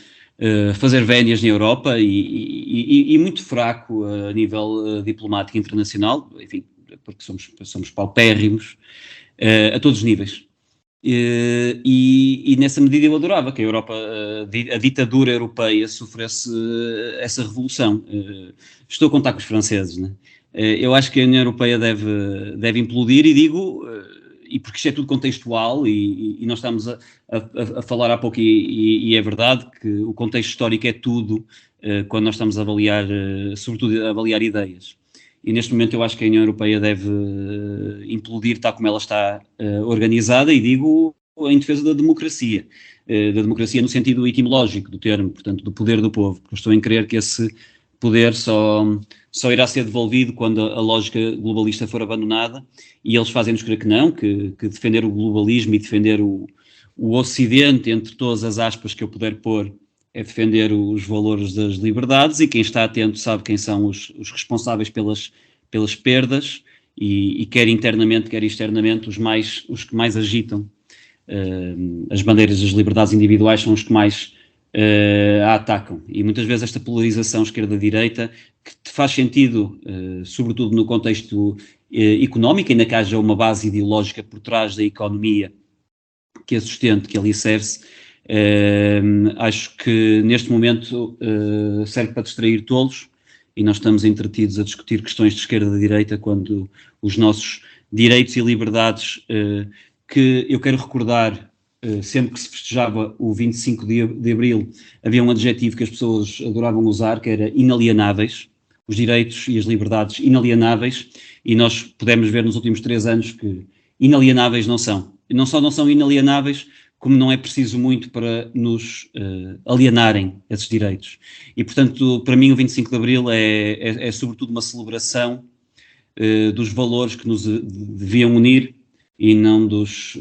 fazer vénias na Europa e muito fraco a nível diplomático internacional, enfim, porque somos paupérrimos a todos os níveis. E nessa medida eu adorava que a Europa, a ditadura europeia sofresse essa revolução. Estou a contar com os franceses, né? Eu acho que a União Europeia deve implodir, e digo... e porque isto é tudo contextual, e nós estamos a falar há pouco, e é verdade que o contexto histórico é tudo quando nós estamos a avaliar, sobretudo a avaliar ideias. E neste momento eu acho que a União Europeia deve implodir tal como ela está organizada, e digo em defesa da democracia no sentido etimológico do termo, portanto do poder do povo, porque eu estou em crer que esse poder só irá ser devolvido quando a lógica globalista for abandonada, e eles fazem-nos crer que não, que defender o globalismo e defender o Ocidente, entre todas as aspas que eu puder pôr, é defender os valores das liberdades, e quem está atento sabe quem são os responsáveis pelas perdas, e quer internamente, quer externamente, os que mais agitam as bandeiras das liberdades individuais são os que mais a atacam. E muitas vezes esta polarização esquerda-direita, que faz sentido, sobretudo no contexto económica, ainda que haja uma base ideológica por trás da economia que a sustente, que alicerce. Acho que neste momento serve para distrair tolos, e nós estamos entretidos a discutir questões de esquerda e direita, quando os nossos direitos e liberdades, que eu quero recordar, sempre que se festejava o 25 de Abril, havia um adjetivo que as pessoas adoravam usar, que era inalienáveis, os direitos e as liberdades inalienáveis, e nós pudemos ver nos últimos 3 anos que inalienáveis não são. E não só não são inalienáveis, como não é preciso muito para nos alienarem esses direitos. E, portanto, para mim o 25 de Abril é sobretudo uma celebração dos valores que nos deviam unir e não dos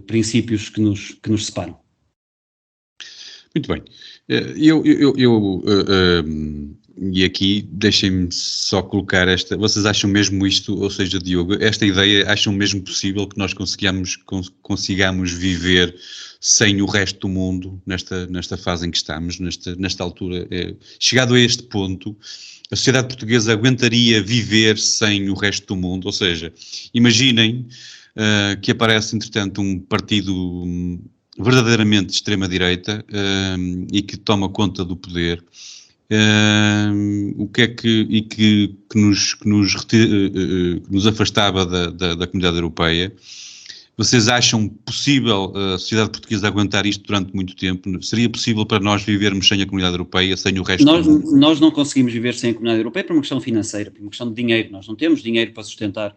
princípios que nos separam. Muito bem. E aqui deixem-me só colocar esta. Vocês acham mesmo isto, ou seja, Diogo, esta ideia, acham mesmo possível que nós consigamos viver sem o resto do mundo nesta fase em que estamos, nesta altura? Chegado a este ponto, a sociedade portuguesa aguentaria viver sem o resto do mundo? Ou seja, imaginem que aparece, entretanto, um partido verdadeiramente de extrema-direita e que toma conta do poder. O que é que nos afastava da comunidade europeia. Vocês acham possível a sociedade portuguesa aguentar isto durante muito tempo? Seria possível para nós vivermos sem a comunidade europeia, sem o resto do mundo? Nós não conseguimos viver sem a comunidade europeia por uma questão financeira, por uma questão de dinheiro. Nós não temos dinheiro para sustentar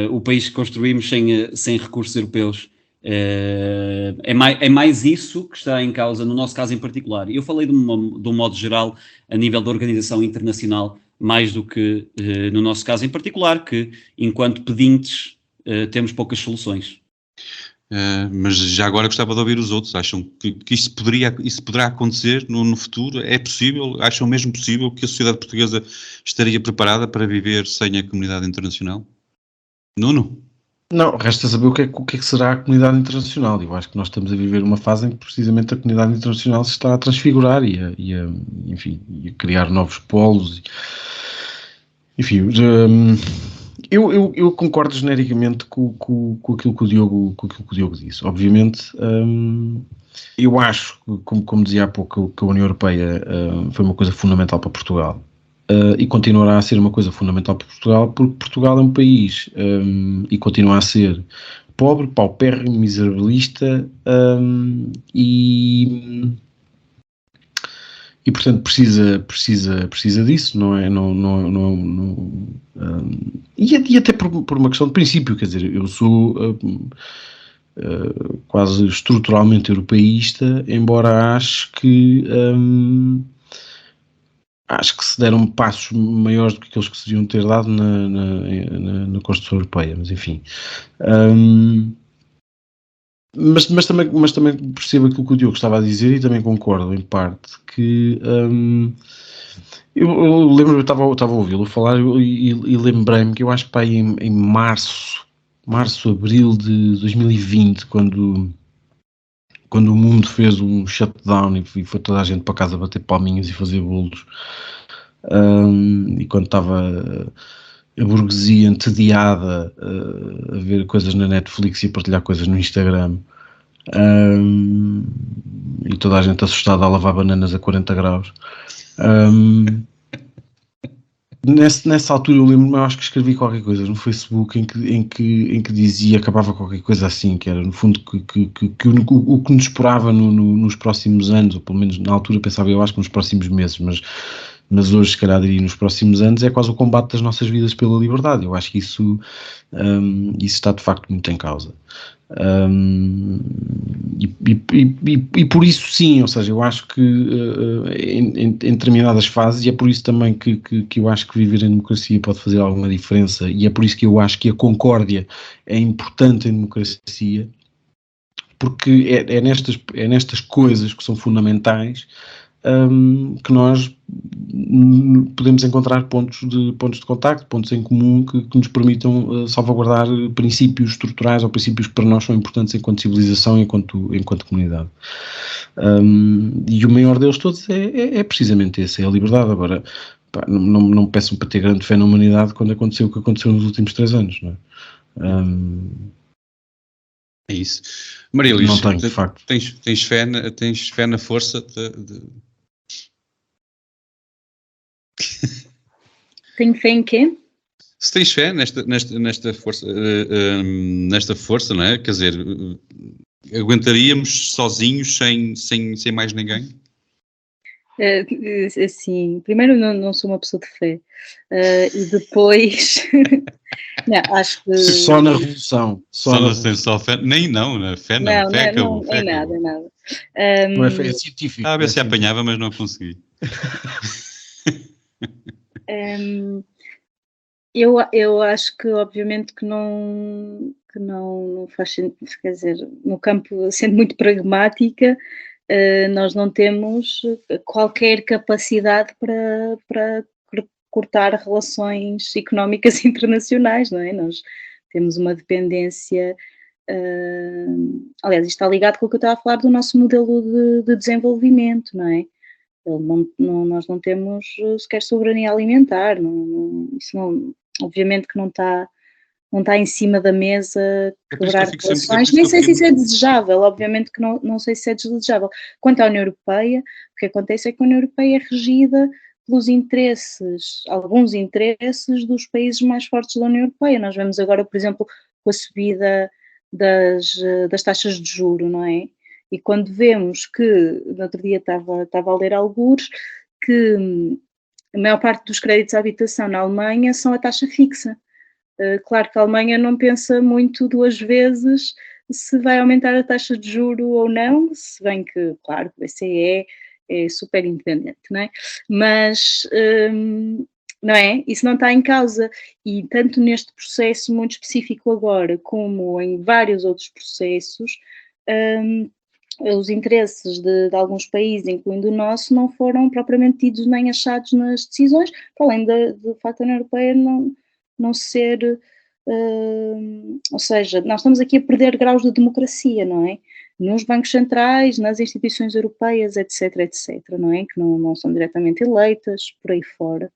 o país que construímos sem recursos europeus. É mais isso que está em causa, no nosso caso em particular. Eu falei de um modo geral, a nível da organização internacional, mais do que no nosso caso em particular, que enquanto pedintes temos poucas soluções. Mas já agora gostava de ouvir os outros. Acham que isso poderá acontecer no futuro? É possível? Acham mesmo possível que a sociedade portuguesa estaria preparada para viver sem a comunidade internacional? Nuno? Não, resta saber o que é que será a comunidade internacional. Eu acho que nós estamos a viver uma fase em que precisamente a comunidade internacional se está a transfigurar e a criar novos polos. Enfim, eu concordo genericamente com aquilo que o Diogo disse. Obviamente, eu acho, como dizia há pouco, que a União Europeia foi uma coisa fundamental para Portugal. E continuará a ser uma coisa fundamental para Portugal, porque Portugal é um país e continua a ser pobre, paupérrimo, miserabilista e portanto precisa disso, não é? E até por uma questão de princípio, quer dizer, eu sou quase estruturalmente europeísta, embora acho que se deram passos maiores do que aqueles que se deviam ter dado na Constituição Europeia, mas enfim. Mas também percebo aquilo que o Diogo estava a dizer e também concordo em parte que eu lembro, eu estava a ouvi-lo falar e lembrei-me que eu acho que pá, em março, abril de 2020, quando o mundo fez um shutdown e foi toda a gente para casa bater palminhas e fazer bolos, e quando estava a burguesia entediada a ver coisas na Netflix e a partilhar coisas no Instagram, e toda a gente assustada a lavar bananas a 40 graus, nessa altura eu lembro-me, eu acho que escrevi qualquer coisa no Facebook em que dizia, acabava qualquer coisa assim, que era no fundo o que nos esperava nos próximos anos, ou pelo menos na altura pensava eu, acho que nos próximos meses, mas hoje se calhar diria nos próximos anos, é quase o combate das nossas vidas pela liberdade. Eu acho que isso está de facto muito em causa. E por isso sim, ou seja, eu acho que em determinadas fases, e é por isso também que eu acho que viver em democracia pode fazer alguma diferença, e é por isso que eu acho que a concórdia é importante em democracia, porque é nestas coisas que são fundamentais que nós podemos encontrar pontos de contacto, pontos em comum que nos permitam salvaguardar princípios estruturais ou princípios que para nós são importantes enquanto civilização e enquanto comunidade. E o maior deles todos é precisamente esse, é a liberdade. Agora, pá, não me peçam para ter grande fé na humanidade quando aconteceu o que aconteceu nos últimos 3 anos, não é? É isso. Maria-Luís, Não tenho, de facto. tens fé na força Tenho fé em quê? Se tens fé nesta força, não é? Quer dizer, aguentaríamos sozinhos sem mais ninguém? Assim, primeiro não sou uma pessoa de fé, e depois não, acho que Só na revolução. Só fé? Nem não, né? Fé não, fé acabou. Não é nada, é nada. Não é fé, é científico. Estava a ver se apanhava, mas não consegui. Eu acho que obviamente que não faz sentido, quer dizer, no campo, sendo muito pragmática, nós não temos qualquer capacidade para cortar relações económicas internacionais, não é? Nós temos uma dependência, aliás, isto está ligado com o que eu estava a falar do nosso modelo de desenvolvimento, não é? Nós não temos sequer soberania alimentar, isso não, obviamente que não está em cima da mesa quebrar relações, nem sei se isso é desejável, obviamente que não sei se é desejável. Quanto à União Europeia, o que acontece é que a União Europeia é regida pelos interesses, alguns interesses dos países mais fortes da União Europeia. Nós vemos agora, por exemplo, com a subida das taxas de juro, não é? E quando vemos que, no outro dia estava a ler algures, que a maior parte dos créditos à habitação na Alemanha são a taxa fixa. Claro que a Alemanha não pensa muito 2 vezes se vai aumentar a taxa de juro ou não, se bem que, claro, o BCE é super independente, não é? Mas, não é? Isso não está em causa. E tanto neste processo muito específico agora, como em vários outros processos, os interesses de alguns países, incluindo o nosso, não foram propriamente tidos nem achados nas decisões, para além do facto da União Europeia não ser, ou seja, nós estamos aqui a perder graus de democracia, não é? Nos bancos centrais, nas instituições europeias, etc, não é? Que não são diretamente eleitas, por aí fora.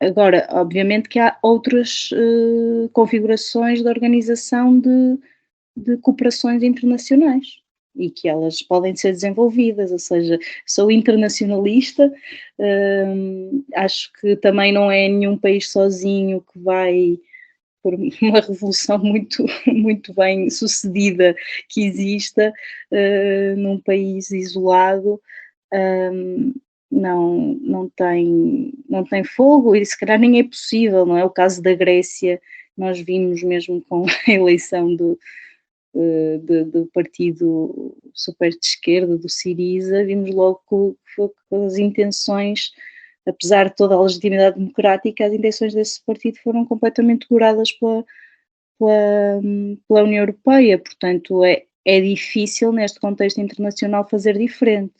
Agora, obviamente que há outras configurações de organização de cooperações internacionais e que elas podem ser desenvolvidas, ou seja, sou internacionalista, acho que também não é nenhum país sozinho que vai, por uma revolução muito, muito bem sucedida que exista, num país isolado, não tem fogo e se calhar nem é possível, não é? O caso da Grécia, nós vimos mesmo com a eleição do partido super de esquerda, do Syriza, vimos logo que as intenções, apesar de toda a legitimidade democrática, as intenções desse partido foram completamente goradas pela União Europeia, portanto é difícil neste contexto internacional fazer diferente,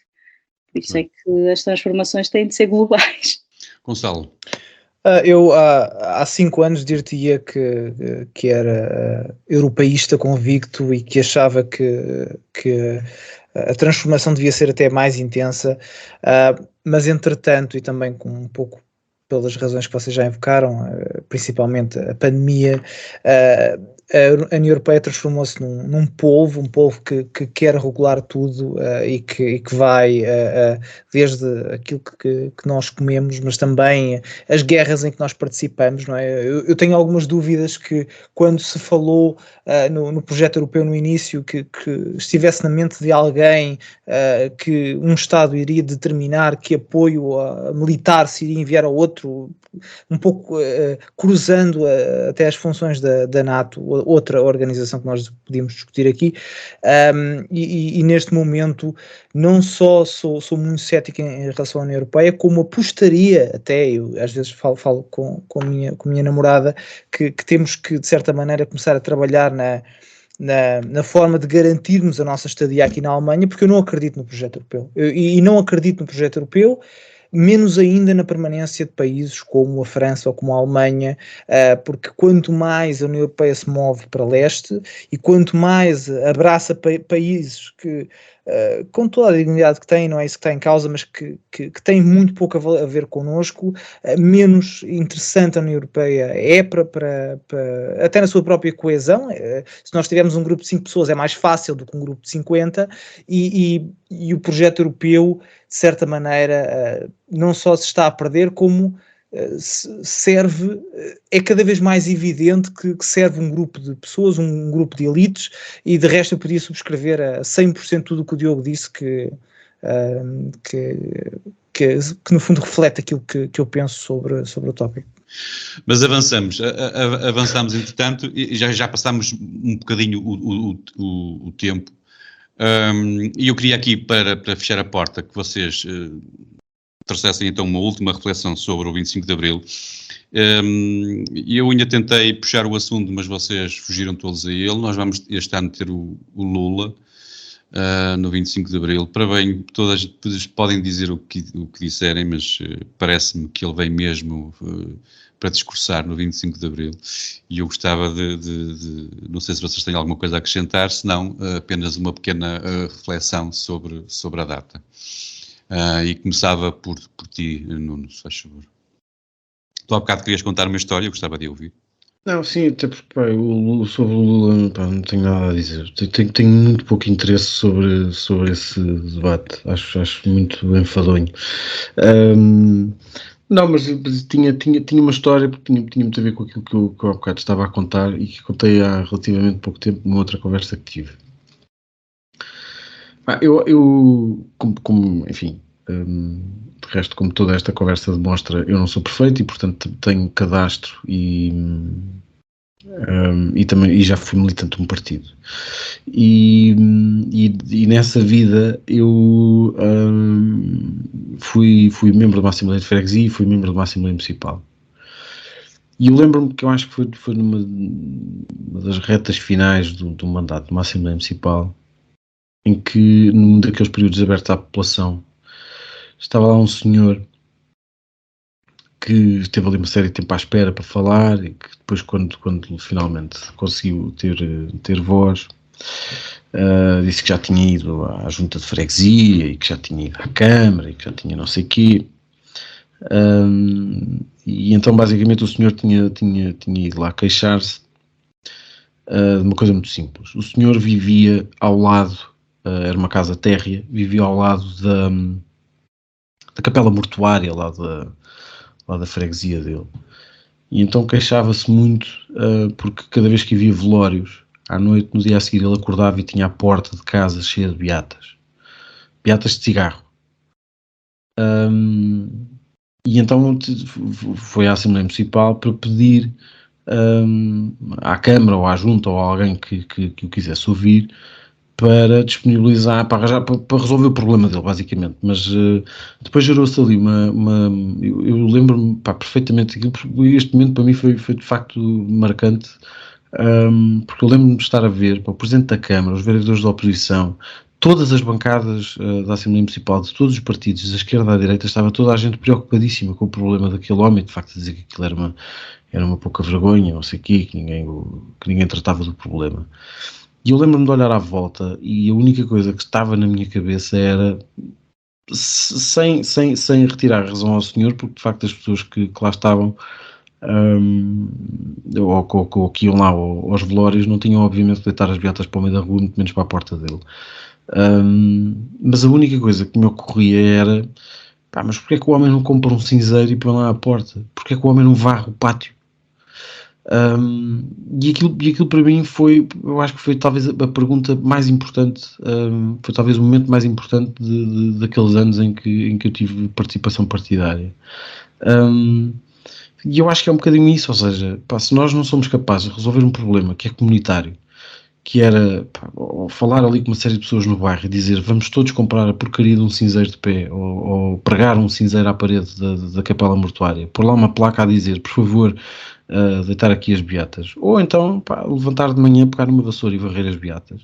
por isso é que as transformações têm de ser globais. Gonçalo? Eu há 5 anos dir-te-ia que era europeísta convicto e que achava que a transformação devia ser até mais intensa, mas entretanto, e também com um pouco pelas razões que vocês já invocaram, principalmente a pandemia, a União Europeia transformou-se num polvo, que quer regular tudo e que vai desde aquilo que nós comemos, mas também as guerras em que nós participamos, não é? Eu tenho algumas dúvidas que quando se falou no projeto europeu no início, que estivesse na mente de alguém que um Estado iria determinar que apoio militar se iria enviar ao outro, um pouco cruzando até as funções da NATO, outra organização que nós podíamos discutir aqui, e neste momento não só sou muito cético em relação à União Europeia, como apostaria até, eu às vezes falo com a minha namorada, que temos que de certa maneira começar a trabalhar na forma de garantirmos a nossa estadia aqui na Alemanha, porque eu não acredito no projeto europeu. E não acredito no projeto europeu menos ainda na permanência de países como a França ou como a Alemanha, porque quanto mais a União Europeia se move para leste e quanto mais abraça países que, com toda a dignidade que têm, não é isso que está em causa, mas que têm muito pouco a ver connosco, menos interessante a União Europeia é até na sua própria coesão. Se nós tivermos um grupo de 5 pessoas é mais fácil do que um grupo de 50, e o projeto europeu, de certa maneira, não só se está a perder, como serve, é cada vez mais evidente que serve um grupo de pessoas, um grupo de elites, e de resto eu podia subscrever a 100% tudo o que o Diogo disse, que no fundo reflete aquilo que eu penso sobre o tópico. Mas avançamos entretanto, e já passámos um bocadinho o tempo, e eu queria aqui, para fechar a porta, que vocês trouxessem então uma última reflexão sobre o 25 de Abril. Eu ainda tentei puxar o assunto, mas vocês fugiram todos a ele. Nós vamos este ano ter o Lula no 25 de Abril. Para bem, todas podem dizer o que disserem, mas parece-me que ele vem mesmo para discursar no 25 de Abril, e eu gostava de não sei se vocês têm alguma coisa a acrescentar, se não, apenas uma pequena reflexão sobre a data. E começava por ti, Nuno, se faz favor. Tu há bocado querias contar uma história, eu gostava de ouvir. Não, sim, até porque sobre o Lula, pá, não tenho nada a dizer. Tenho muito pouco interesse sobre esse debate. Acho muito enfadonho. Não, mas tinha uma história, porque tinha muito a ver com aquilo que eu há bocado estava a contar, e que contei há relativamente pouco tempo numa outra conversa que tive. Eu enfim, de resto, como toda esta conversa demonstra, eu não sou perfeito e, portanto, tenho cadastro e já fui militante de um partido. E nessa vida eu fui membro de uma Assembleia de Freguesia e fui membro de uma Assembleia Municipal. E eu lembro-me que eu acho que foi numa das retas finais do mandato de uma Assembleia Municipal, em que, num daqueles períodos abertos à população, estava lá um senhor que esteve ali uma série de tempo à espera para falar, e que depois, quando finalmente conseguiu ter voz, disse que já tinha ido à junta de freguesia, e que já tinha ido à Câmara, e que já tinha não sei o quê. E então, basicamente, o senhor tinha ido lá queixar-se de uma coisa muito simples. O senhor vivia ao lado, era uma casa térrea, vivia ao lado da capela mortuária lá da freguesia dele. E então queixava-se muito porque cada vez que havia velórios, à noite, no dia a seguir, ele acordava e tinha a porta de casa cheia de beatas de cigarro. E então foi à Assembleia Municipal para pedir à Câmara ou à Junta ou a alguém que o quisesse ouvir, para disponibilizar, para resolver o problema dele, basicamente. Mas depois gerou-se ali eu lembro-me perfeitamente daquilo, porque este momento para mim foi de facto marcante, porque eu lembro-me de estar a ver o Presidente da Câmara, os vereadores da oposição, todas as bancadas da Assembleia Municipal, de todos os partidos, da esquerda à direita, estava toda a gente preocupadíssima com o problema daquele homem, de facto dizer que aquilo era uma pouca vergonha, não sei o quê, que ninguém tratava do problema. E eu lembro-me de olhar à volta, e a única coisa que estava na minha cabeça era, sem retirar a razão ao senhor, porque de facto as pessoas que lá estavam, ou que iam lá aos velórios, não tinham obviamente de deitar as beatas para o meio da rua, muito menos para a porta dele. Mas a única coisa que me ocorria era, mas porquê é que o homem não compra um cinzeiro e põe lá à porta? Porquê é que o homem não varre o pátio? E aquilo para mim eu acho que foi talvez a pergunta mais importante, foi talvez o momento mais importante daqueles anos em que eu tive participação partidária. E eu acho que é um bocadinho isso, ou seja, se nós não somos capazes de resolver um problema que é comunitário, que era falar ali com uma série de pessoas no bairro e dizer vamos todos comprar a porcaria de um cinzeiro de pé, ou pregar um cinzeiro à parede da capela mortuária, pôr lá uma placa a dizer, por favor, deitar aqui as beatas, ou então levantar de manhã, pegar uma vassoura e varrer as beatas.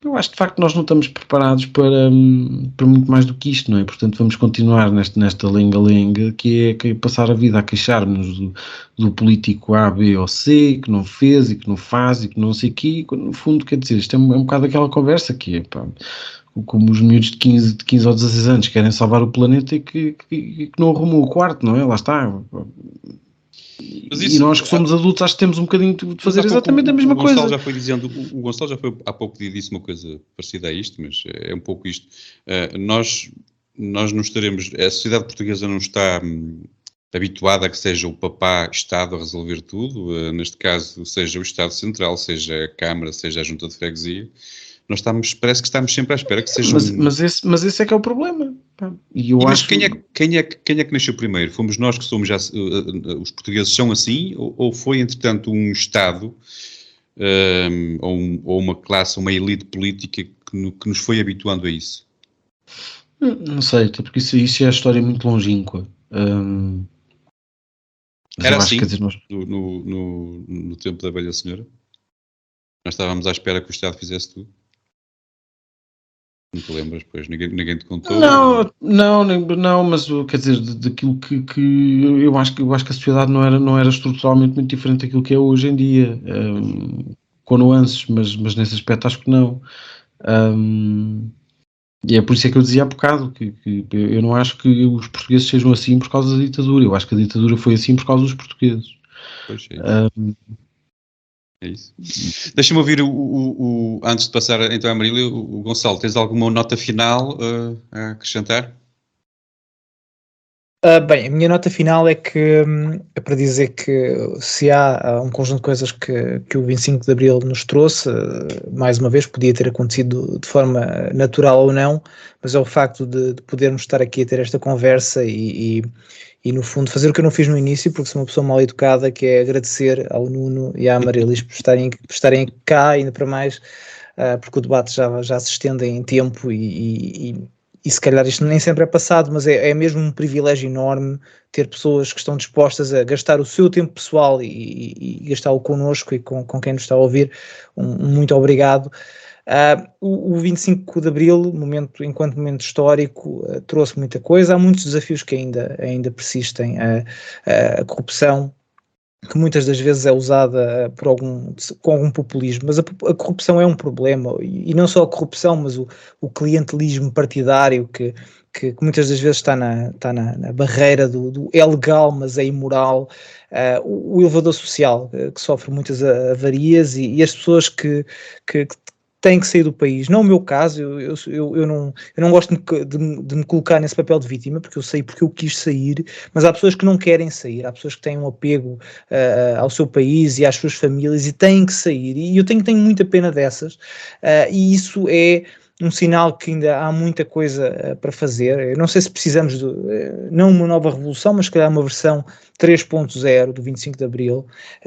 Eu acho que de facto nós não estamos preparados para muito mais do que isto, não é? Portanto, vamos continuar nesta lenga-lenga que é passar a vida a queixar-nos do político A, B ou C, que não fez e que não faz e que não sei o quê, quando no fundo, quer dizer, isto é um bocado aquela conversa que é, pá, como os miúdos de 15 ou 16 anos querem salvar o planeta e que não arrumam o quarto, não é? Lá está. Mas E nós que somos adultos acho que temos um bocadinho de fazer exatamente a mesma coisa. O Gonçalo já foi há pouco disse uma coisa parecida a isto, mas é um pouco isto. Nós não estaremos, a sociedade portuguesa não está habituada a que seja o papá-Estado a resolver tudo, neste caso seja o Estado Central, seja a Câmara, seja a Junta de Freguesia. Nós parece que estamos sempre à espera que seja mas esse é que é o problema. E eu acho... quem é que nasceu primeiro? Fomos nós que somos já... os portugueses são assim? Ou foi, entretanto, um Estado ou uma classe, uma elite política que nos foi habituando a isso? Não sei, até porque isso é a história muito longínqua. Era assim, no tempo da velha senhora? Nós estávamos à espera que o Estado fizesse tudo? Não te lembras, pois? Ninguém te contou? Não, mas quer dizer, daquilo que eu acho que a sociedade não era estruturalmente muito diferente daquilo que é hoje em dia, com nuances, mas nesse aspecto acho que não. E é por isso é que eu dizia há bocado que eu não acho que os portugueses sejam assim por causa da ditadura, eu acho que a ditadura foi assim por causa dos portugueses. Pois é isso. Deixa-me ouvir antes de passar então a Marília, o Gonçalo, tens alguma nota final a acrescentar? Bem, a minha nota final é que é para dizer que se há um conjunto de coisas que o 25 de Abril nos trouxe, mais uma vez podia ter acontecido de forma natural ou não, mas é o facto de podermos estar aqui a ter esta conversa e no fundo fazer o que eu não fiz no início, porque sou uma pessoa mal educada, que é agradecer ao Nuno e à Marilis por estarem cá, ainda para mais, porque o debate já se estende em tempo e se calhar isto nem sempre é passado, mas é mesmo um privilégio enorme ter pessoas que estão dispostas a gastar o seu tempo pessoal e gastá-lo connosco e com quem nos está a ouvir. Muito obrigado. O 25 de Abril, enquanto momento histórico, trouxe muita coisa. Há muitos desafios que ainda persistem. A corrupção, que muitas das vezes é usada com algum populismo, mas a corrupção é um problema, e não só a corrupção, mas o clientelismo partidário que muitas das vezes está na barreira do é legal, mas é imoral, o elevador social, que sofre muitas avarias, e as pessoas que têm que sair do país. Não é o meu caso, eu não gosto de me colocar nesse papel de vítima, porque eu saí porque eu quis sair, mas há pessoas que não querem sair, há pessoas que têm um apego ao seu país e às suas famílias e têm que sair, e eu tenho muita pena dessas, e isso é um sinal que ainda há muita coisa para fazer. Eu não sei se precisamos não uma nova revolução, mas se calhar uma versão 3.0 do 25 de Abril,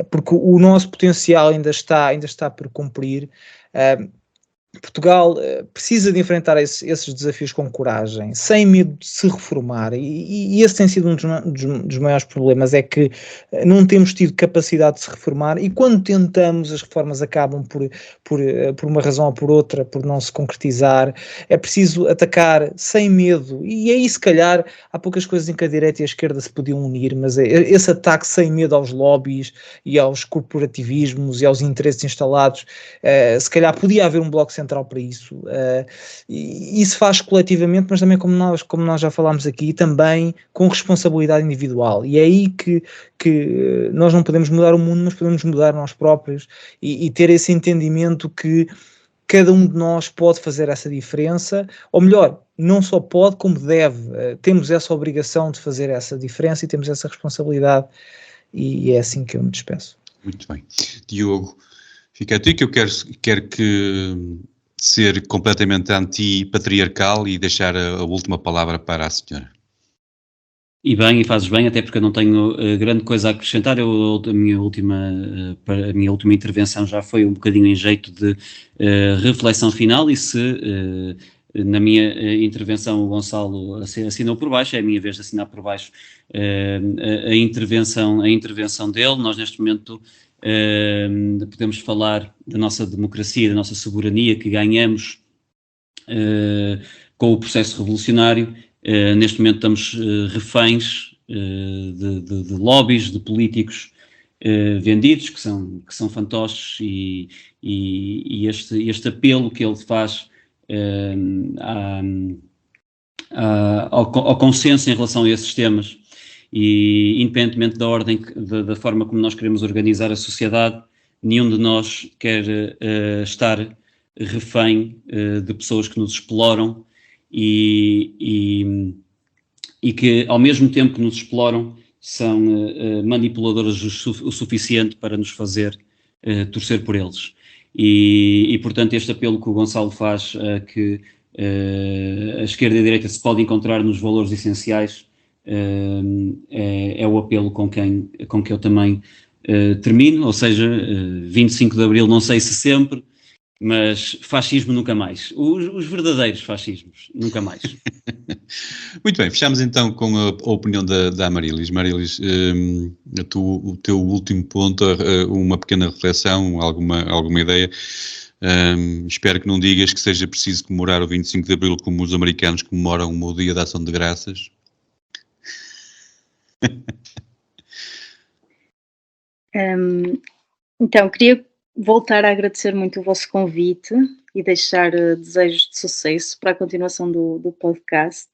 porque o nosso potencial ainda está por cumprir. Portugal precisa de enfrentar esses desafios com coragem, sem medo de se reformar, e esse tem sido um dos maiores problemas, é que não temos tido capacidade de se reformar, e quando tentamos, as reformas acabam por uma razão ou por outra, por não se concretizar. É preciso atacar sem medo, e aí se calhar há poucas coisas em que a direita e a esquerda se podiam unir, mas esse ataque sem medo aos lobbies e aos corporativismos e aos interesses instalados, se calhar podia haver um bloco central para isso, e isso faz coletivamente, mas também como nós já falámos aqui, também com responsabilidade individual, e é aí que nós não podemos mudar o mundo, mas podemos mudar nós próprios, e ter esse entendimento que cada um de nós pode fazer essa diferença, ou melhor, não só pode, como deve. Temos essa obrigação de fazer essa diferença e temos essa responsabilidade, e é assim que eu me despeço. Muito bem. Diogo, fica a ti, que eu quero ser completamente anti-patriarcal e deixar a última palavra para a senhora. E bem, e fazes bem, até porque eu não tenho grande coisa a acrescentar. A minha última intervenção já foi um bocadinho em jeito de reflexão final, e se na minha intervenção o Gonçalo assinou por baixo, é a minha vez de assinar por baixo a intervenção dele. Nós neste momento podemos falar da nossa democracia, da nossa soberania que ganhamos com o processo revolucionário. Neste momento estamos reféns de lobbies, de políticos vendidos, que são fantoches, e este apelo que ele faz ao consenso em relação a esses temas, e independentemente da ordem, da forma como nós queremos organizar a sociedade, nenhum de nós quer estar refém de pessoas que nos exploram e que, ao mesmo tempo que nos exploram, são manipuladoras o suficiente para nos fazer torcer por eles. E, portanto, este apelo que o Gonçalo faz, que a esquerda e a direita se podem encontrar nos valores essenciais, é o apelo com que eu também termino. Ou seja, 25 de Abril não sei se sempre, mas fascismo nunca mais. Os verdadeiros fascismos, nunca mais. Muito bem, fechamos então com a opinião da Amarilis. Amarilis, o teu último ponto, uma pequena reflexão, alguma ideia. Espero que não digas que seja preciso comemorar o 25 de Abril como os americanos comemoram o Dia da Ação de Graças. Então, queria voltar a agradecer muito o vosso convite e deixar desejos de sucesso para a continuação do podcast.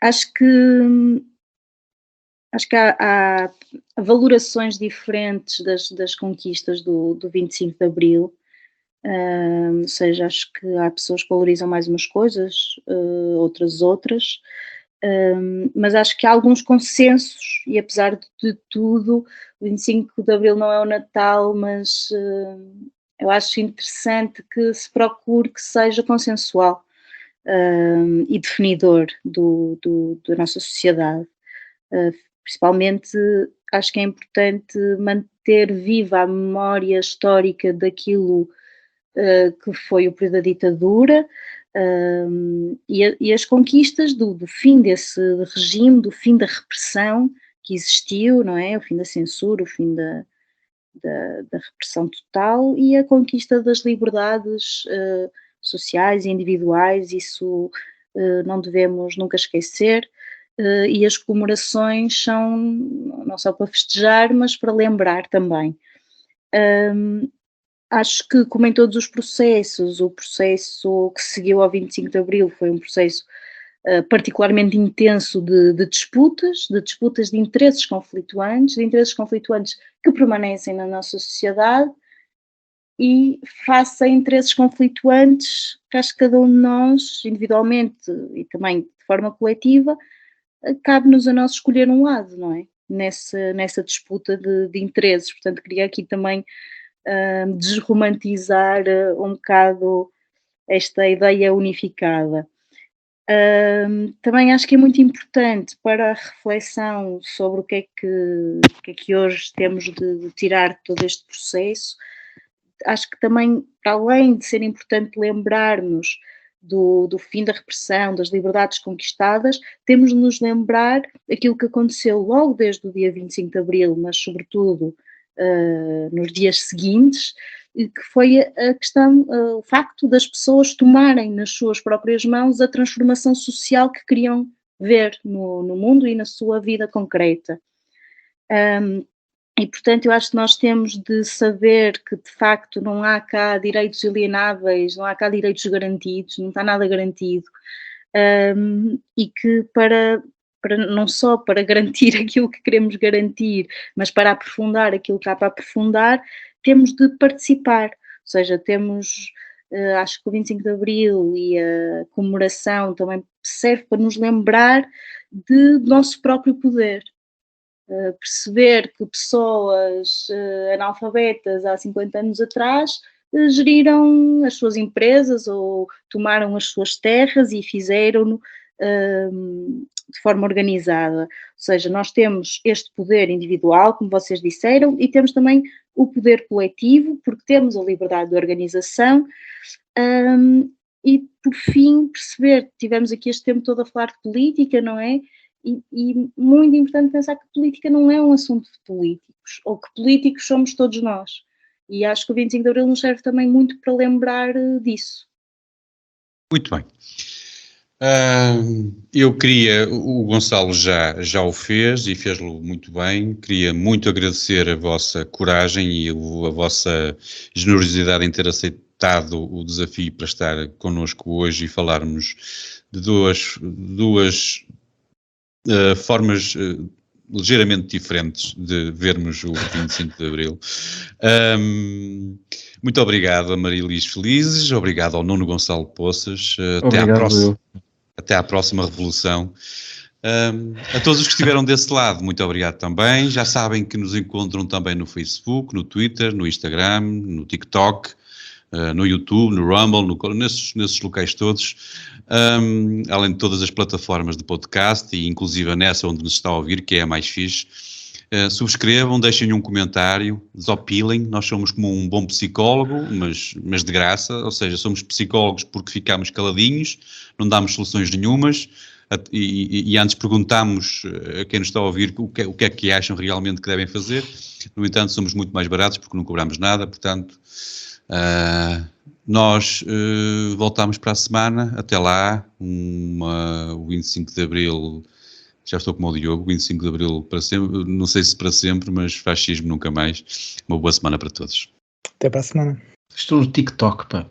Acho que há valorações diferentes das conquistas do 25 de Abril. Ou seja, acho que há pessoas que valorizam mais umas coisas, outras. Mas acho que há alguns consensos, e apesar de tudo, o 25 de Abril não é o Natal, mas eu acho interessante que se procure que seja consensual e definidor da nossa sociedade. Principalmente, acho que é importante manter viva a memória histórica daquilo que foi o período da ditadura, e as conquistas do fim desse regime, do fim da repressão que existiu, não é? O fim da censura, o fim da repressão total, e a conquista das liberdades sociais e individuais. Isso não devemos nunca esquecer, e as comemorações são não só para festejar, mas para lembrar também. Acho que, como em todos os processos, o processo que seguiu ao 25 de Abril foi um processo particularmente intenso de disputas de interesses conflituantes que permanecem na nossa sociedade, e face a interesses conflituantes, acho que cada um de nós, individualmente e também de forma coletiva, cabe-nos a nós escolher um lado, não é? Nessa disputa de interesses. Portanto, queria aqui também desromantizar um bocado esta ideia unificada. Também acho que é muito importante para a reflexão sobre o que é que hoje temos de tirar de todo este processo. Acho que também, para além de ser importante lembrarmos do fim da repressão, das liberdades conquistadas, temos de nos lembrar aquilo que aconteceu logo desde o dia 25 de Abril, mas sobretudo nos dias seguintes, que foi a questão, o facto das pessoas tomarem nas suas próprias mãos a transformação social que queriam ver no mundo e na sua vida concreta. E, portanto, eu acho que nós temos de saber que, de facto, não há cá direitos alienáveis, não há cá direitos garantidos, não está nada garantido, e que não só para garantir aquilo que queremos garantir, mas para aprofundar aquilo que há para aprofundar, temos de participar. Ou seja, acho que o 25 de Abril e a comemoração também serve para nos lembrar do nosso próprio poder. Perceber que pessoas analfabetas há 50 anos atrás geriram as suas empresas ou tomaram as suas terras e fizeram-no de forma organizada. Ou seja, nós temos este poder individual, como vocês disseram, e temos também o poder coletivo, porque temos a liberdade de organização. E, por fim, perceber, tivemos aqui este tempo todo a falar de política, não é? E muito importante pensar que política não é um assunto de políticos, ou que políticos somos todos nós. E acho que o 25 de Abril nos serve também muito para lembrar disso. Muito bem. O Gonçalo já o fez e fez-lo muito bem. Queria muito agradecer a vossa coragem e a vossa generosidade em ter aceitado o desafio para estar connosco hoje e falarmos de duas formas ligeiramente diferentes de vermos o 25 de Abril. Muito obrigado a Marilis Felizes, obrigado ao Nuno Gonçalo Poças, até à próxima revolução. A todos os que estiveram desse lado, muito obrigado também. Já sabem que nos encontram também no Facebook, no Twitter, no Instagram, no TikTok, no YouTube, no Rumble, nesses locais todos, além de todas as plataformas de podcast e inclusive nessa onde nos está a ouvir, que é a mais fixe. Subscrevam, deixem um comentário, desopilem. Nós somos como um bom psicólogo, mas de graça, ou seja, somos psicólogos porque ficamos caladinhos, não damos soluções nenhumas e antes perguntamos a quem nos está a ouvir o que é que acham realmente que devem fazer. No entanto, somos muito mais baratos porque não cobramos nada, portanto, nós voltamos para a semana. Até lá, o 25 de Abril... Já estou como o Diogo, 25 de Abril para sempre, não sei se para sempre, mas fascismo nunca mais. Uma boa semana para todos. Até para a semana. Estou no TikTok, pá.